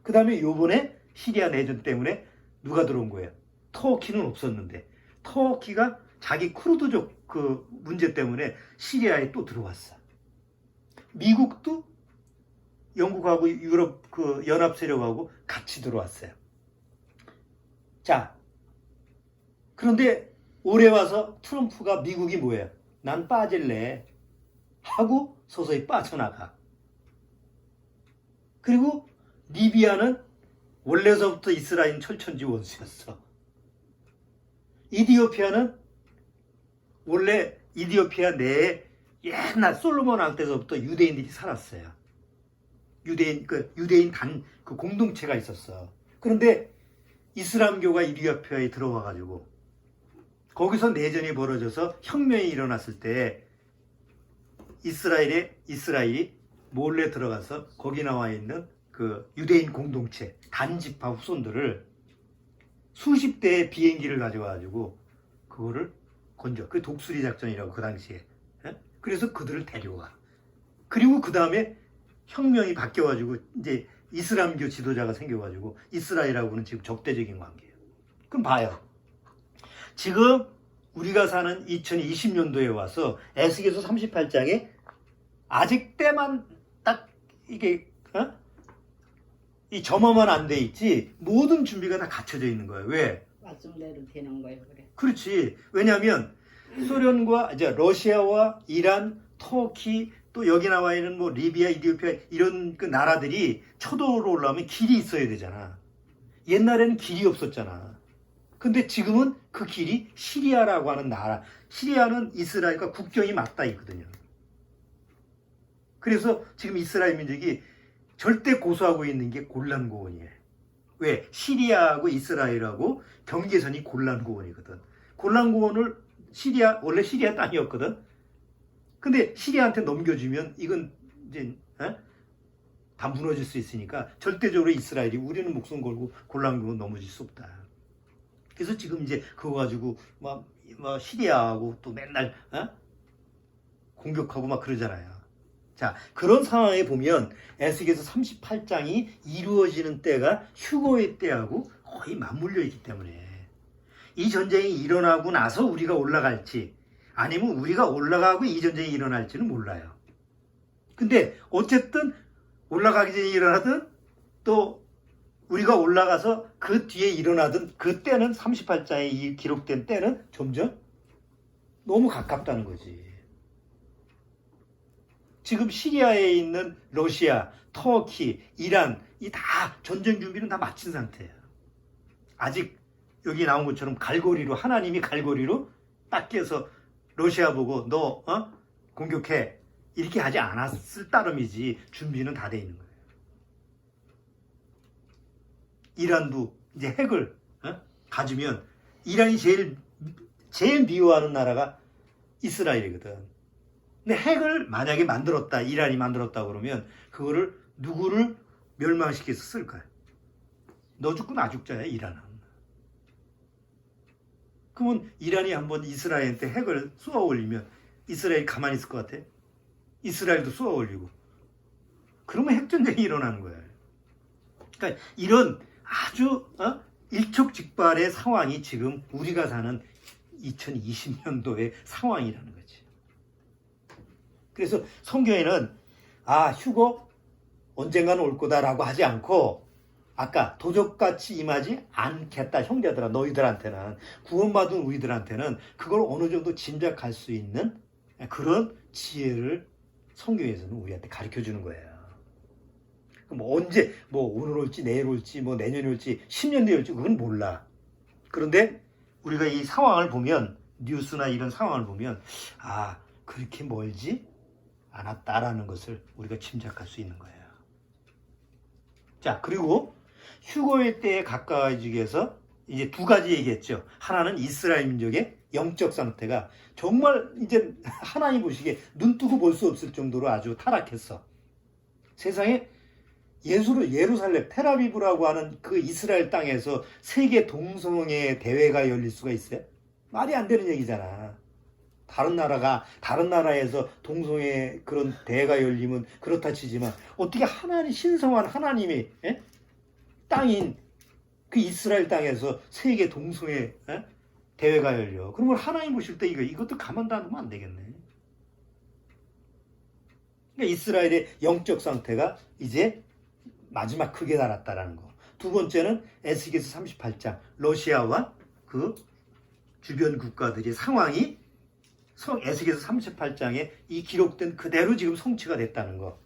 Speaker 1: 그 다음에 요번에 시리아 내전 때문에 누가 들어온 거예요? 터키는 없었는데 터키가 자기 쿠르드족 그 문제 때문에 시리아에 또 들어왔어. 미국도 영국하고 유럽 그 연합 세력하고 같이 들어왔어요. 자, 그런데 올해 와서 트럼프가 미국이 뭐예요? 난 빠질래 하고 서서히 빠져나가. 그리고 리비아는 원래서부터 이스라엘 철천지 원수였어. 이디오피아는 원래 이디오피아 내에 옛날 솔로몬 왕 때서부터 유대인들이 살았어요. 유대인 그 공동체가 있었어. 그런데 이슬람교가 이디오피아에 들어와가지고 거기서 내전이 벌어져서 혁명이 일어났을 때 이스라엘이 몰래 들어가서 거기 나와 있는 그 유대인 공동체 단지파 후손들을 수십 대의 비행기를 가져와가지고 그거를 건져. 그 독수리 작전이라고 그 당시에. 그래서 그들을 데려와. 그리고 그 다음에 혁명이 바뀌어가지고 이제 이슬람교 지도자가 생겨가지고 이스라엘하고는 지금 적대적인 관계예요. 그럼 봐요. 지금 우리가 사는 2020년도에 와서 에스겔서 38장에 아직 때만 딱 이게 이 점화만 안 돼 있지 모든 준비가 다 갖춰져 있는 거예요. 왜?
Speaker 3: 말씀대로 되는 거예요. 그래.
Speaker 1: 그렇지. 왜냐하면 소련과 이제 러시아와 이란, 터키 또 여기 나와 있는 뭐 리비아, 이디오피아 이런 그 나라들이 초도로 올라오면 길이 있어야 되잖아. 옛날에는 길이 없었잖아. 근데 지금은 그 길이 시리아라고 하는 나라, 시리아는 이스라엘과 국경이 맞닿아 있거든요. 그래서 지금 이스라엘 민족이 절대 고수하고 있는 게 골란고원이에요. 왜? 시리아하고 이스라엘하고 경계선이 골란고원이거든. 골란고원을 원래 시리아 땅이었거든. 근데 시리아한테 넘겨주면 이건 이제 다 무너질 수 있으니까 절대적으로 이스라엘이 우리는 목숨 걸고 골란고원 넘어질 수 없다. 그래서 지금 이제 그거 가지고 막 시리아하고 또 맨날 공격하고 막 그러잖아요. 자, 그런 상황에 보면 에스겔서 38장이 이루어지는 때가 휴거의 때하고 거의 맞물려 있기 때문에 이 전쟁이 일어나고 나서 우리가 올라갈지 아니면 우리가 올라가고 이 전쟁이 일어날지는 몰라요. 근데 어쨌든 올라가기 전에 일어나든 또 우리가 올라가서 그 뒤에 일어나든 그 때는 38장에 기록된 때는 점점 너무 가깝다는 거지. 지금 시리아에 있는 러시아, 터키, 이란 이 다 전쟁 준비는 다 마친 상태예요. 아직 여기 나온 것처럼 하나님이 갈고리로 딱 깨서 러시아 보고 너 공격해 이렇게 하지 않았을 따름이지 준비는 다 돼 있는 거예요. 이란도 이제 핵을 가지면 이란이 제일 미워하는 나라가 이스라엘이거든. 근데 핵을 만약에 이란이 만들었다 그러면 그거를 누구를 멸망시켜서 쓸 거야? 너 죽고 나 죽자야, 이란은. 그러면 이란이 한번 이스라엘한테 핵을 쏘아 올리면 이스라엘이 가만히 있을 것 같아? 이스라엘도 쏘아 올리고. 그러면 핵전쟁이 일어나는 거야. 그러니까 이런 아주 일촉즉발의 상황이 지금 우리가 사는 2020년도의 상황이라는 거지. 그래서 성경에는 휴거 언젠가는 올 거다라고 하지 않고 아까 도적같이 임하지 않겠다. 형제들아 너희들한테는 구원받은 우리들한테는 그걸 어느 정도 짐작할 수 있는 그런 지혜를 성경에서는 우리한테 가르쳐주는 거예요. 언제 오늘 올지 내일 올지 내년에 올지 10년 뒤에 올지 그건 몰라. 그런데 우리가 이 상황을 보면 뉴스나 이런 상황을 보면 아 그렇게 멀지 않았다라는 것을 우리가 짐작할 수 있는 거예요. 자 그리고 휴거의 때에 가까워지기 위해서 이제 두 가지 얘기했죠. 하나는 이스라엘 민족의 영적 상태가 정말 이제 하나님 보시기에 눈 뜨고 볼 수 없을 정도로 아주 타락했어. 세상에 예루살렘 텔아비브라고 하는 그 이스라엘 땅에서 세계 동성애 대회가 열릴 수가 있어요? 말이 안 되는 얘기잖아. 다른 나라에서 동성애 그런 대회가 열리면 그렇다 치지만 어떻게 신성한 하나님이 땅인 그 이스라엘 땅에서 세계 동성애 대회가 열려. 그러면 하나님 보실 때 이것도 가만 놔두면 안 되겠네. 그러니까 이스라엘의 영적 상태가 이제 마지막 극에 달았다라는 거. 두 번째는 에스겔서 38장 러시아와 그 주변 국가들의 상황이 에스겔서 38장에 이 기록된 그대로 지금 성취가 됐다는 거.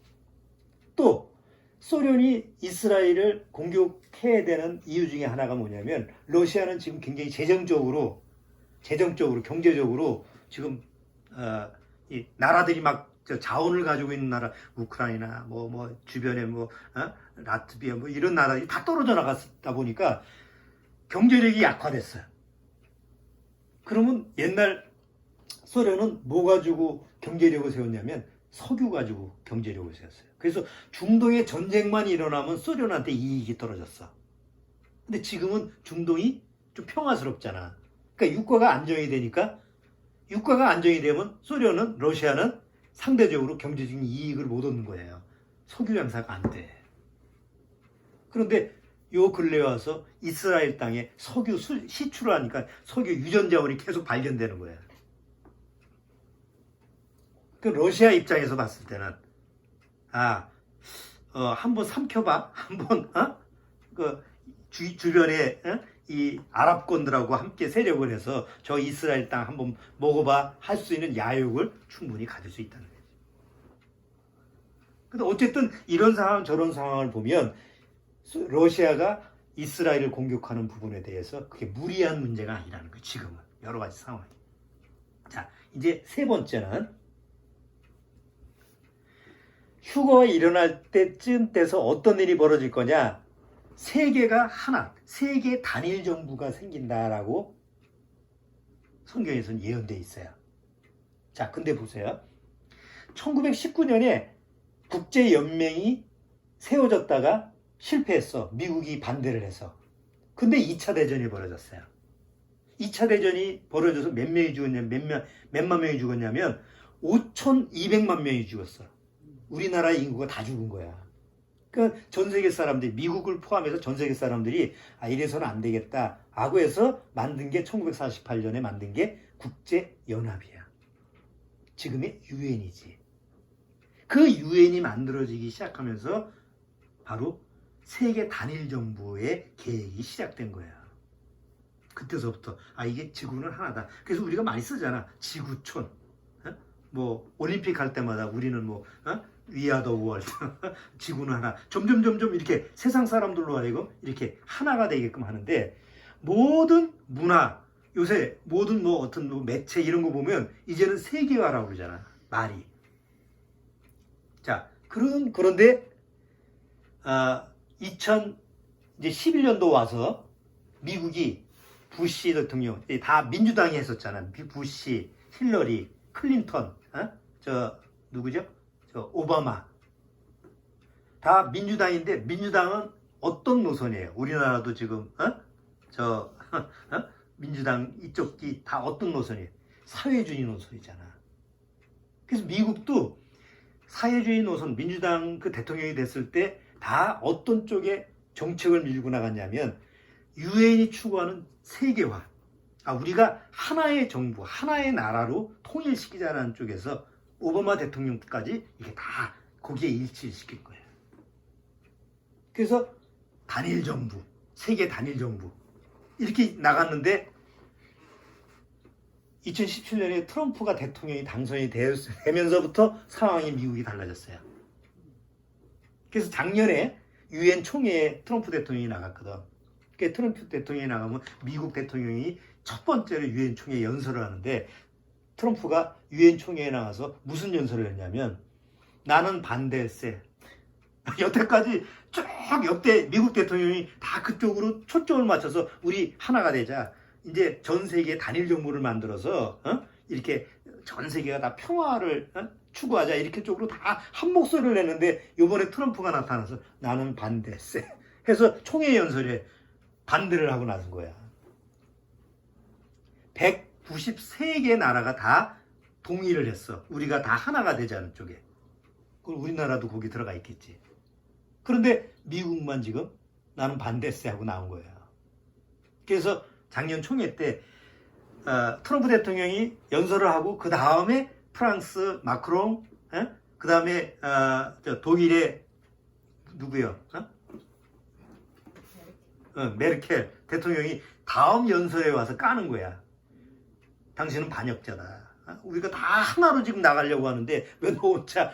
Speaker 1: 또 소련이 이스라엘을 공격해야 되는 이유 중에 하나가 뭐냐면 러시아는 지금 굉장히 재정적으로 경제적으로 지금 이 나라들이 막 자원을 가지고 있는 나라 우크라이나 뭐 주변에 라트비아 이런 나라들이 다 떨어져 나갔다 보니까 경제력이 약화됐어요. 그러면 옛날 소련은 뭐 가지고 경제력을 세웠냐면 석유 가지고 경제력을 세웠어요. 그래서 중동에 전쟁만 일어나면 소련한테 이익이 떨어졌어. 근데 지금은 중동이 좀 평화스럽잖아. 그러니까 유가가 안정이 되면 러시아는 상대적으로 경제적인 이익을 못 얻는 거예요. 석유 장사가 안 돼. 그런데 요 근래 와서 이스라엘 땅에 석유 시출을 하니까 석유 유전자원이 계속 발견되는 거예요. 그 러시아 입장에서 봤을 때는 한번 삼켜봐. 그 주변에 이 아랍권들하고 함께 세력을 해서 저 이스라엘 땅 한번 먹어봐 할 수 있는 야욕을 충분히 가질 수 있다는 거죠. 근데 어쨌든 이런 상황 저런 상황을 보면 러시아가 이스라엘을 공격하는 부분에 대해서 그게 무리한 문제가 아니라는 거예요. 지금은 여러 가지 상황이. 자 이제 세 번째는 휴거가 일어날 때쯤 돼서 어떤 일이 벌어질 거냐. 세계가 하나, 세계 단일 정부가 생긴다라고 성경에서는 예언되어 있어요. 자, 근데 보세요. 1919년에 국제연맹이 세워졌다가 실패했어. 미국이 반대를 해서. 근데 2차 대전이 벌어졌어요. 2차 대전이 벌어져서 몇 명이 죽었냐면, 몇만 명이 죽었냐면 5,200만 명이 죽었어. 우리나라 인구가 다 죽은 거야. 그러니까 전 세계 사람들이 미국을 포함해서 전 세계 사람들이 이래서는 안 되겠다 하고 해서 만든 게 1948년에 만든 게 국제연합이야. 지금의 유엔이지. 그 유엔이 만들어지기 시작하면서 바로 세계 단일 정부의 계획이 시작된 거야. 그때서부터 이게 지구는 하나다. 그래서 우리가 많이 쓰잖아. 지구촌. 뭐 올림픽 할 때마다 우리는 We are the world. 지구는 하나. 점점 이렇게 세상 사람들로 하여금 이렇게 하나가 되게끔 하는데 모든 문화, 요새 모든 어떤 매체 이런 거 보면 이제는 세계화라고 그러잖아. 말이. 자, 그런데 2011년도 와서 미국이 부시 대통령 다 민주당이 했었잖아. 부시, 힐러리, 클린턴, 누구죠? 오바마. 다 민주당인데 민주당은 어떤 노선이에요? 우리나라도 지금 민주당 이쪽이 다 어떤 노선이에요? 사회주의 노선이잖아. 그래서 미국도 사회주의 노선, 민주당 그 대통령이 됐을 때 다 어떤 쪽에 정책을 밀고 나갔냐면 유엔이 추구하는 세계화. 우리가 하나의 정부, 하나의 나라로 통일시키자는 쪽에서 오바마 대통령까지 이게 다 거기에 일치를 시킬 거예요. 그래서 단일 정부, 세계 단일 정부 이렇게 나갔는데 2017년에 트럼프가 대통령이 당선이 되면서부터 상황이 미국이 달라졌어요. 그래서 작년에 유엔 총회에 트럼프 대통령이 나갔거든. 그러니까 트럼프 대통령이 나가면 미국 대통령이 첫 번째로 유엔 총회 연설을 하는데 트럼프가 유엔 총회에 나가서 무슨 연설을 했냐면 나는 반대세. 여태까지 쭉 역대 미국 대통령이 다 그쪽으로 초점을 맞춰서 우리 하나가 되자. 이제 전 세계 단일 정부를 만들어서 이렇게 전 세계가 다 평화를 추구하자 이렇게 쪽으로 다 한 목소리를 냈는데 이번에 트럼프가 나타나서 나는 반대세 해서 총회 연설에 반대를 하고 나선 거야. 193개 나라가 다 동의를 했어. 우리가 다 하나가 되자는 쪽에. 그럼 우리나라도 거기 들어가 있겠지. 그런데 미국만 지금 나는 반대세 하고 나온 거야. 그래서 작년 총회 때 트럼프 대통령이 연설을 하고 그 다음에 프랑스 마크롱, 그 다음에 독일의 누구요? 메르켈 대통령이 다음 연설에 와서 까는 거야. 당신은 반역자다. 우리가 다 하나로 지금 나가려고 하는데 왜 너 혼자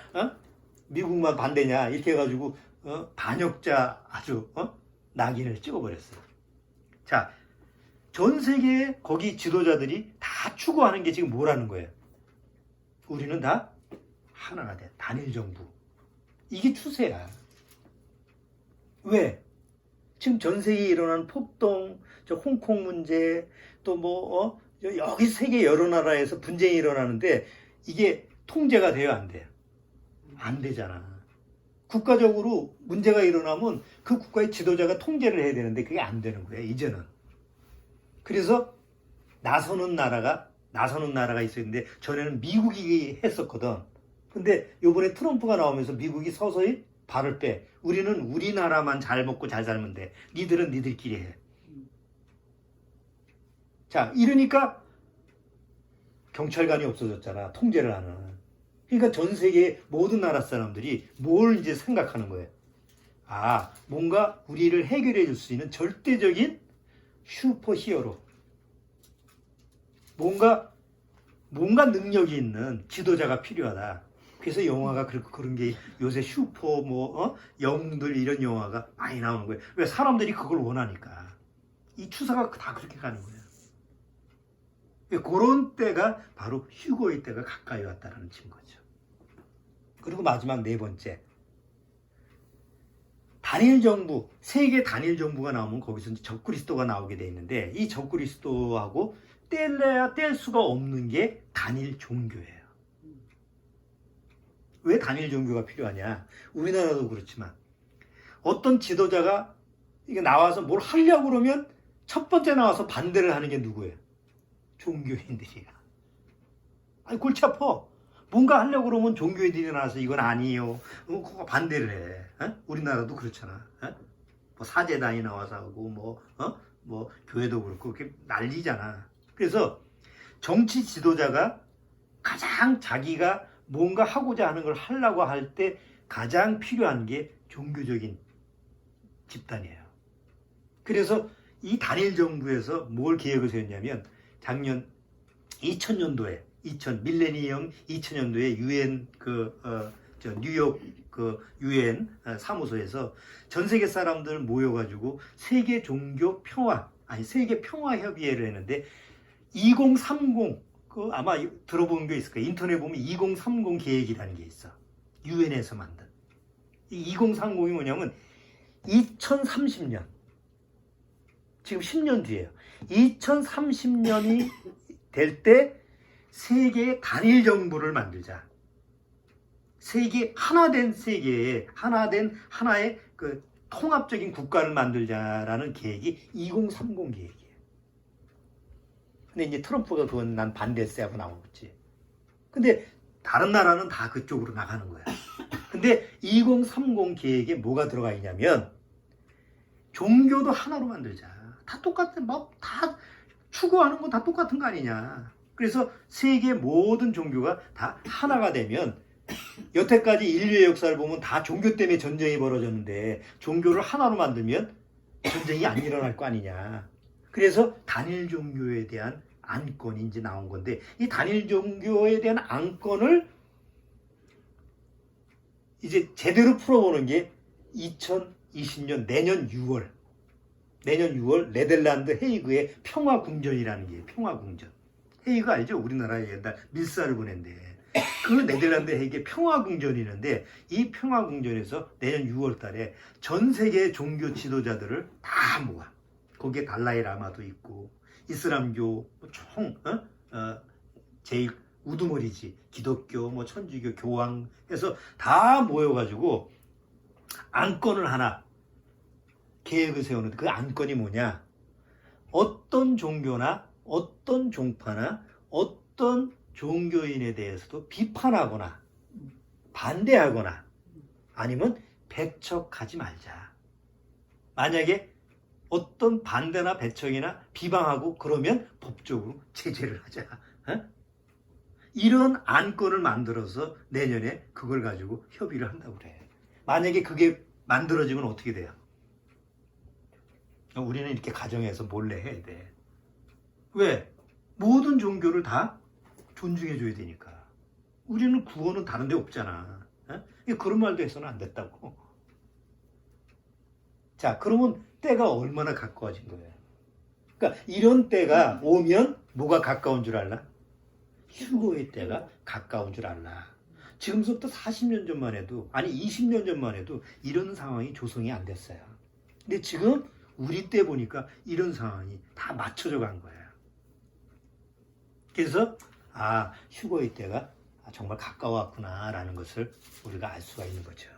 Speaker 1: 미국만 반대냐 이렇게 해가지고 반역자 아주 낙인을 찍어버렸어요. 자, 전 세계 거기 지도자들이 다 추구하는 게 지금 뭐라는 거예요? 우리는 다 하나가 돼. 단일 정부. 이게 추세야. 왜? 지금 전 세계에 일어나는 폭동, 저 홍콩 문제, 또 뭐 여기 세계 여러 나라에서 분쟁이 일어나는데 이게 통제가 돼요, 안 돼요? 안 되잖아. 국가적으로 문제가 일어나면 그 국가의 지도자가 통제를 해야 되는데 그게 안 되는 거예요, 이제는. 그래서 나서는 나라가 있었는데 전에는 미국이 했었거든. 근데 요번에 트럼프가 나오면서 미국이 서서히 발을 빼. 우리는 우리나라만 잘 먹고 잘 살면 돼. 니들은 니들끼리 해. 자, 이러니까 경찰관이 없어졌잖아. 통제를 하는. 그러니까 전 세계 모든 나라 사람들이 뭘 이제 생각하는 거예요. 아, 뭔가 우리를 해결해 줄 수 있는 절대적인 슈퍼 히어로. 뭔가 능력이 있는 지도자가 필요하다. 그래서 영화가 그런 게 요새 슈퍼 영웅들 이런 영화가 많이 나오는 거예요. 왜? 사람들이 그걸 원하니까. 이 추세가 다 그렇게 가는 거예요. 그런 때가 바로 휴고의 때가 가까이 왔다는 증거죠. 그리고 마지막 네 번째. 단일 정부, 세계 단일 정부가 나오면 거기서 적그리스도가 나오게 돼 있는데 이 적그리스도하고 뗄래야 뗄 수가 없는 게 단일 종교예요. 왜 단일 종교가 필요하냐? 우리나라도 그렇지만 어떤 지도자가 이게 나와서 뭘 하려고 그러면 첫 번째 나와서 반대를 하는 게 누구예요? 종교인들이야. 아니 골치 아파. 뭔가 하려고 그러면 종교인들이 나와서 이건 아니에요. 그거 반대를 해. 우리나라도 그렇잖아. 뭐 사제단이 나와서 하고 뭐 교회도 그렇고 그렇게 난리잖아. 그래서 정치 지도자가 가장 자기가 뭔가 하고자 하는 걸 하려고 할 때 가장 필요한 게 종교적인 집단이에요. 그래서 이 단일 정부에서 뭘 계획을 세웠냐면 작년 2000년도에 밀레니엄 2000년도에 유엔 뉴욕 유엔 사무소에서 전 세계 사람들 모여가지고 세계 종교 평화 세계 평화 협의회를 했는데 2030 아마 들어본 게 있을 거예요. 인터넷 보면 2030 계획이라는 게 있어. 유엔에서 만든. 이 2030이 뭐냐면 2030년 지금 10년 뒤에요. 2030년이 될 때 세계 단일 정부를 만들자. 세계 하나된 세계에 하나의 그 통합적인 국가를 만들자라는 계획이 2030 계획이에요. 근데 이제 트럼프가 그건 난 반대세 하고 나오겠지. 근데 다른 나라는 다 그쪽으로 나가는 거야. 근데 2030 계획에 뭐가 들어가 있냐면 종교도 하나로 만들자. 다 똑같은 다 추구하는 거 다 똑같은 거 아니냐. 그래서 세계 모든 종교가 다 하나가 되면 여태까지 인류의 역사를 보면 다 종교 때문에 전쟁이 벌어졌는데 종교를 하나로 만들면 전쟁이 안 일어날 거 아니냐. 그래서 단일 종교에 대한 안건이 이제 나온 건데 이 단일 종교에 대한 안건을 이제 제대로 풀어보는 게 2020년 내년 6월 내년 6월 네덜란드 헤이그의 평화궁전이라는 게 평화궁전. 헤이그 알죠? 우리나라에 옛날 밀사를 보낸데 그 네덜란드 헤이그의 평화궁전이 있는데 이 평화궁전에서 내년 6월 달에 전 세계 종교 지도자들을 다 모아. 거기에 달라이 라마도 있고 이슬람교 총 제일 우두머리지 기독교 뭐 천주교 교황 해서 다 모여가지고 안건을 하나 계획을 세우는데 그 안건이 뭐냐? 어떤 종교나 어떤 종파나 어떤 종교인에 대해서도 비판하거나 반대하거나 아니면 배척하지 말자. 만약에 어떤 반대나 배척이나 비방하고 그러면 법적으로 제재를 하자. 이런 안건을 만들어서 내년에 그걸 가지고 협의를 한다고 그래. 만약에 그게 만들어지면 어떻게 돼요? 우리는 이렇게 가정에서 몰래 해야 돼. 왜? 모든 종교를 다 존중해 줘야 되니까. 우리는 구원은 다른 데 없잖아. 그런 말도 해서는 안 됐다고. 자, 그러면 때가 얼마나 가까워진 거예요. 그러니까 이런 때가 오면 뭐가 가까운 줄 알라? 휴거의 때가 가까운 줄 알라. 지금부터 40년 전만 해도 아니 20년 전만 해도 이런 상황이 조성이 안 됐어요. 근데 지금 우리 때 보니까 이런 상황이 다 맞춰져 간 거예요. 그래서 휴거의 때가 정말 가까웠구나라는 것을 우리가 알 수가 있는 거죠.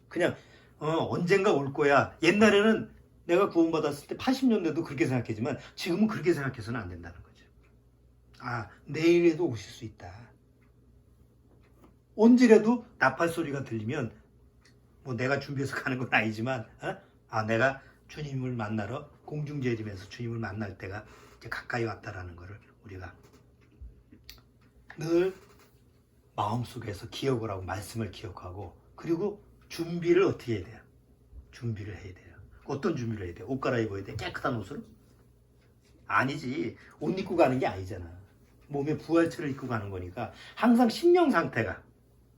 Speaker 1: 그냥 언젠가 올 거야. 옛날에는 내가 구원받았을 때 80년대도 그렇게 생각했지만 지금은 그렇게 생각해서는 안 된다는 거죠. 내일에도 오실 수 있다. 언제라도 나팔 소리가 들리면 뭐 내가 준비해서 가는 건 아니지만 내가 주님을 만나러 공중재림에서 주님을 만날 때가 이제 가까이 왔다라는 것을 우리가 늘 마음속에서 기억을 하고 말씀을 기억하고 그리고 준비를 어떻게 해야 돼요? 준비를 해야 돼요. 어떤 준비를 해야 돼요? 옷 갈아입어야 돼? 깨끗한 옷으로? 아니지. 옷 입고 가는 게 아니잖아. 몸에 부활체를 입고 가는 거니까 항상 심령 상태가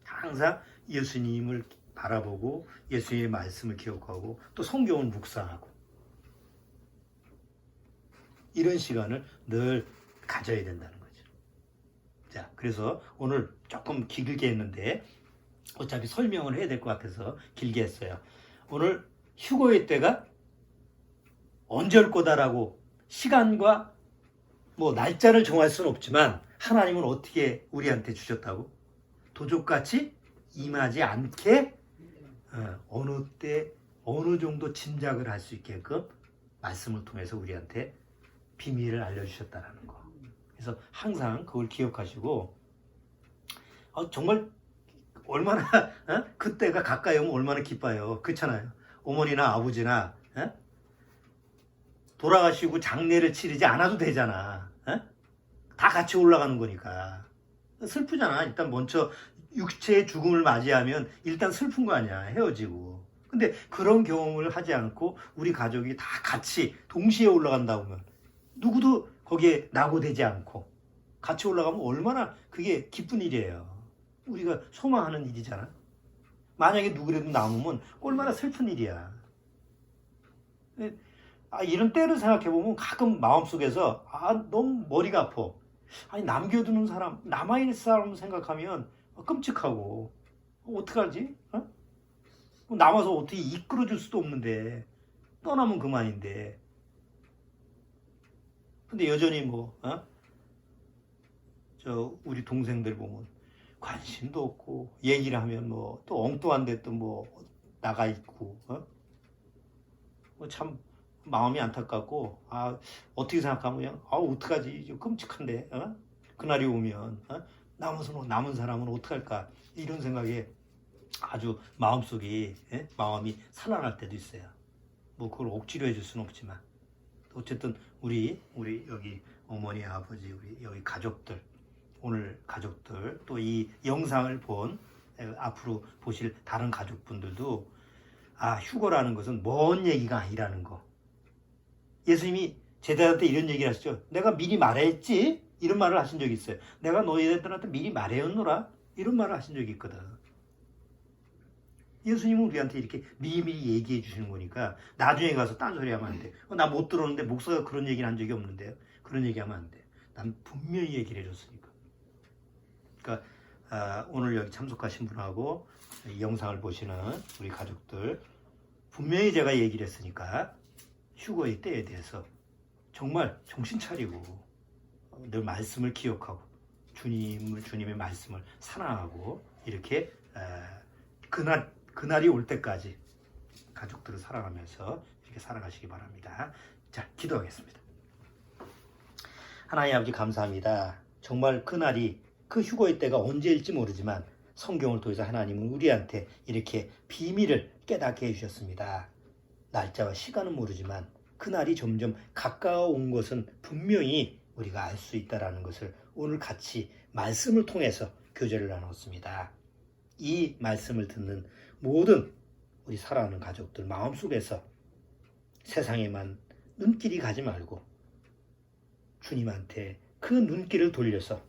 Speaker 1: 항상 예수님을 바라보고 예수님의 말씀을 기억하고 또 성경을 묵상하고 이런 시간을 늘 가져야 된다는 거죠. 자, 그래서 오늘 조금 길게 했는데 어차피 설명을 해야 될 것 같아서 길게 했어요. 오늘 휴거의 때가 언제 올 거다라고 시간과 뭐 날짜를 정할 수는 없지만 하나님은 어떻게 우리한테 주셨다고? 도적같이 임하지 않게 어느 때 어느 정도 짐작을 할 수 있게끔 말씀을 통해서 우리한테 비밀을 알려주셨다는 거. 그래서 항상 그걸 기억하시고 정말 얼마나 그때가 가까이 오면 얼마나 기뻐요. 그렇잖아요. 어머니나 아버지나 돌아가시고 장례를 치르지 않아도 되잖아. 다 같이 올라가는 거니까. 슬프잖아. 일단 먼저 육체의 죽음을 맞이하면 일단 슬픈 거 아니야. 헤어지고. 근데 그런 경험을 하지 않고 우리 가족이 다 같이 동시에 올라간다 보면 누구도 거기에 낙오되지 않고 같이 올라가면 얼마나 그게 기쁜 일이에요. 우리가 소망하는 일이잖아. 만약에 누구라도 남으면 얼마나 슬픈 일이야. 이런 때를 생각해보면 가끔 마음속에서 너무 머리가 아파. 남겨두는 사람, 남아있는 사람 생각하면 끔찍하고 어떡하지? 남아서 어떻게 이끌어줄 수도 없는데 떠나면 그만인데 근데 여전히 우리 동생들 보면 관심도 없고 얘기를 하면 또 엉뚱한 데 또 나가 있고 참 마음이 안타깝고 어떻게 생각하면 그냥 어떡하지 좀 끔찍한데 그날이 오면 남은 사람은 어떡할까 이런 생각에 아주 마음속이 마음이 살아날 때도 있어요. 그걸 억지로 해줄 수는 없지만 어쨌든 우리 여기 어머니 아버지 우리 여기 가족들 오늘 가족들 또 이 영상을 본 앞으로 보실 다른 가족분들도 휴거라는 것은 먼 얘기가 아니라는 거. 예수님이 제자들한테 이런 얘기를 하시죠. 내가 미리 말했지? 이런 말을 하신 적이 있어요. 내가 너희들한테 미리 말해였노라? 이런 말을 하신 적이 있거든. 예수님은 우리한테 이렇게 미리미리 얘기해 주시는 거니까 나중에 가서 딴소리 하면 안 돼. 나 못 들었는데 목사가 그런 얘기를 한 적이 없는데요. 그런 얘기하면 안 돼. 난 분명히 얘기를 해줬으니까. 그러니까 오늘 여기 참석하신 분하고 이 영상을 보시는 우리 가족들 분명히 제가 얘기를 했으니까 휴거의 때에 대해서 정말 정신 차리고 늘 말씀을 기억하고 주님의 말씀을 사랑하고 이렇게 그날이 올 때까지 가족들을 사랑하면서 이렇게 살아가시기 바랍니다. 자, 기도하겠습니다. 하나님 아버지 감사합니다. 정말 그날이 그 휴거의 때가 언제일지 모르지만 성경을 통해서 하나님은 우리한테 이렇게 비밀을 깨닫게 해주셨습니다. 날짜와 시간은 모르지만 그날이 점점 가까워온 것은 분명히 우리가 알 수 있다는 것을 오늘 같이 말씀을 통해서 교제를 나눴습니다. 이 말씀을 듣는 모든 우리 사랑하는 가족들 마음속에서 세상에만 눈길이 가지 말고 주님한테 그 눈길을 돌려서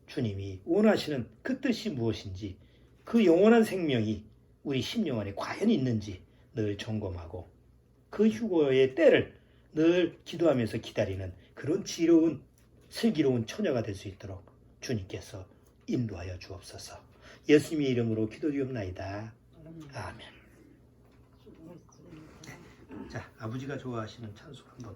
Speaker 1: 주님이 원하시는 그 뜻이 무엇인지 그 영원한 생명이 우리 심령 안에 과연 있는지 늘 점검하고 그 휴거의 때를 늘 기도하면서 기다리는 그런 지혜로운 슬기로운 처녀가 될 수 있도록 주님께서 인도하여 주옵소서. 예수님의 이름으로 기도드리옵나이다. 아멘.
Speaker 3: 수고했습니다.
Speaker 1: 자, 아버지가 좋아하시는 찬송 한번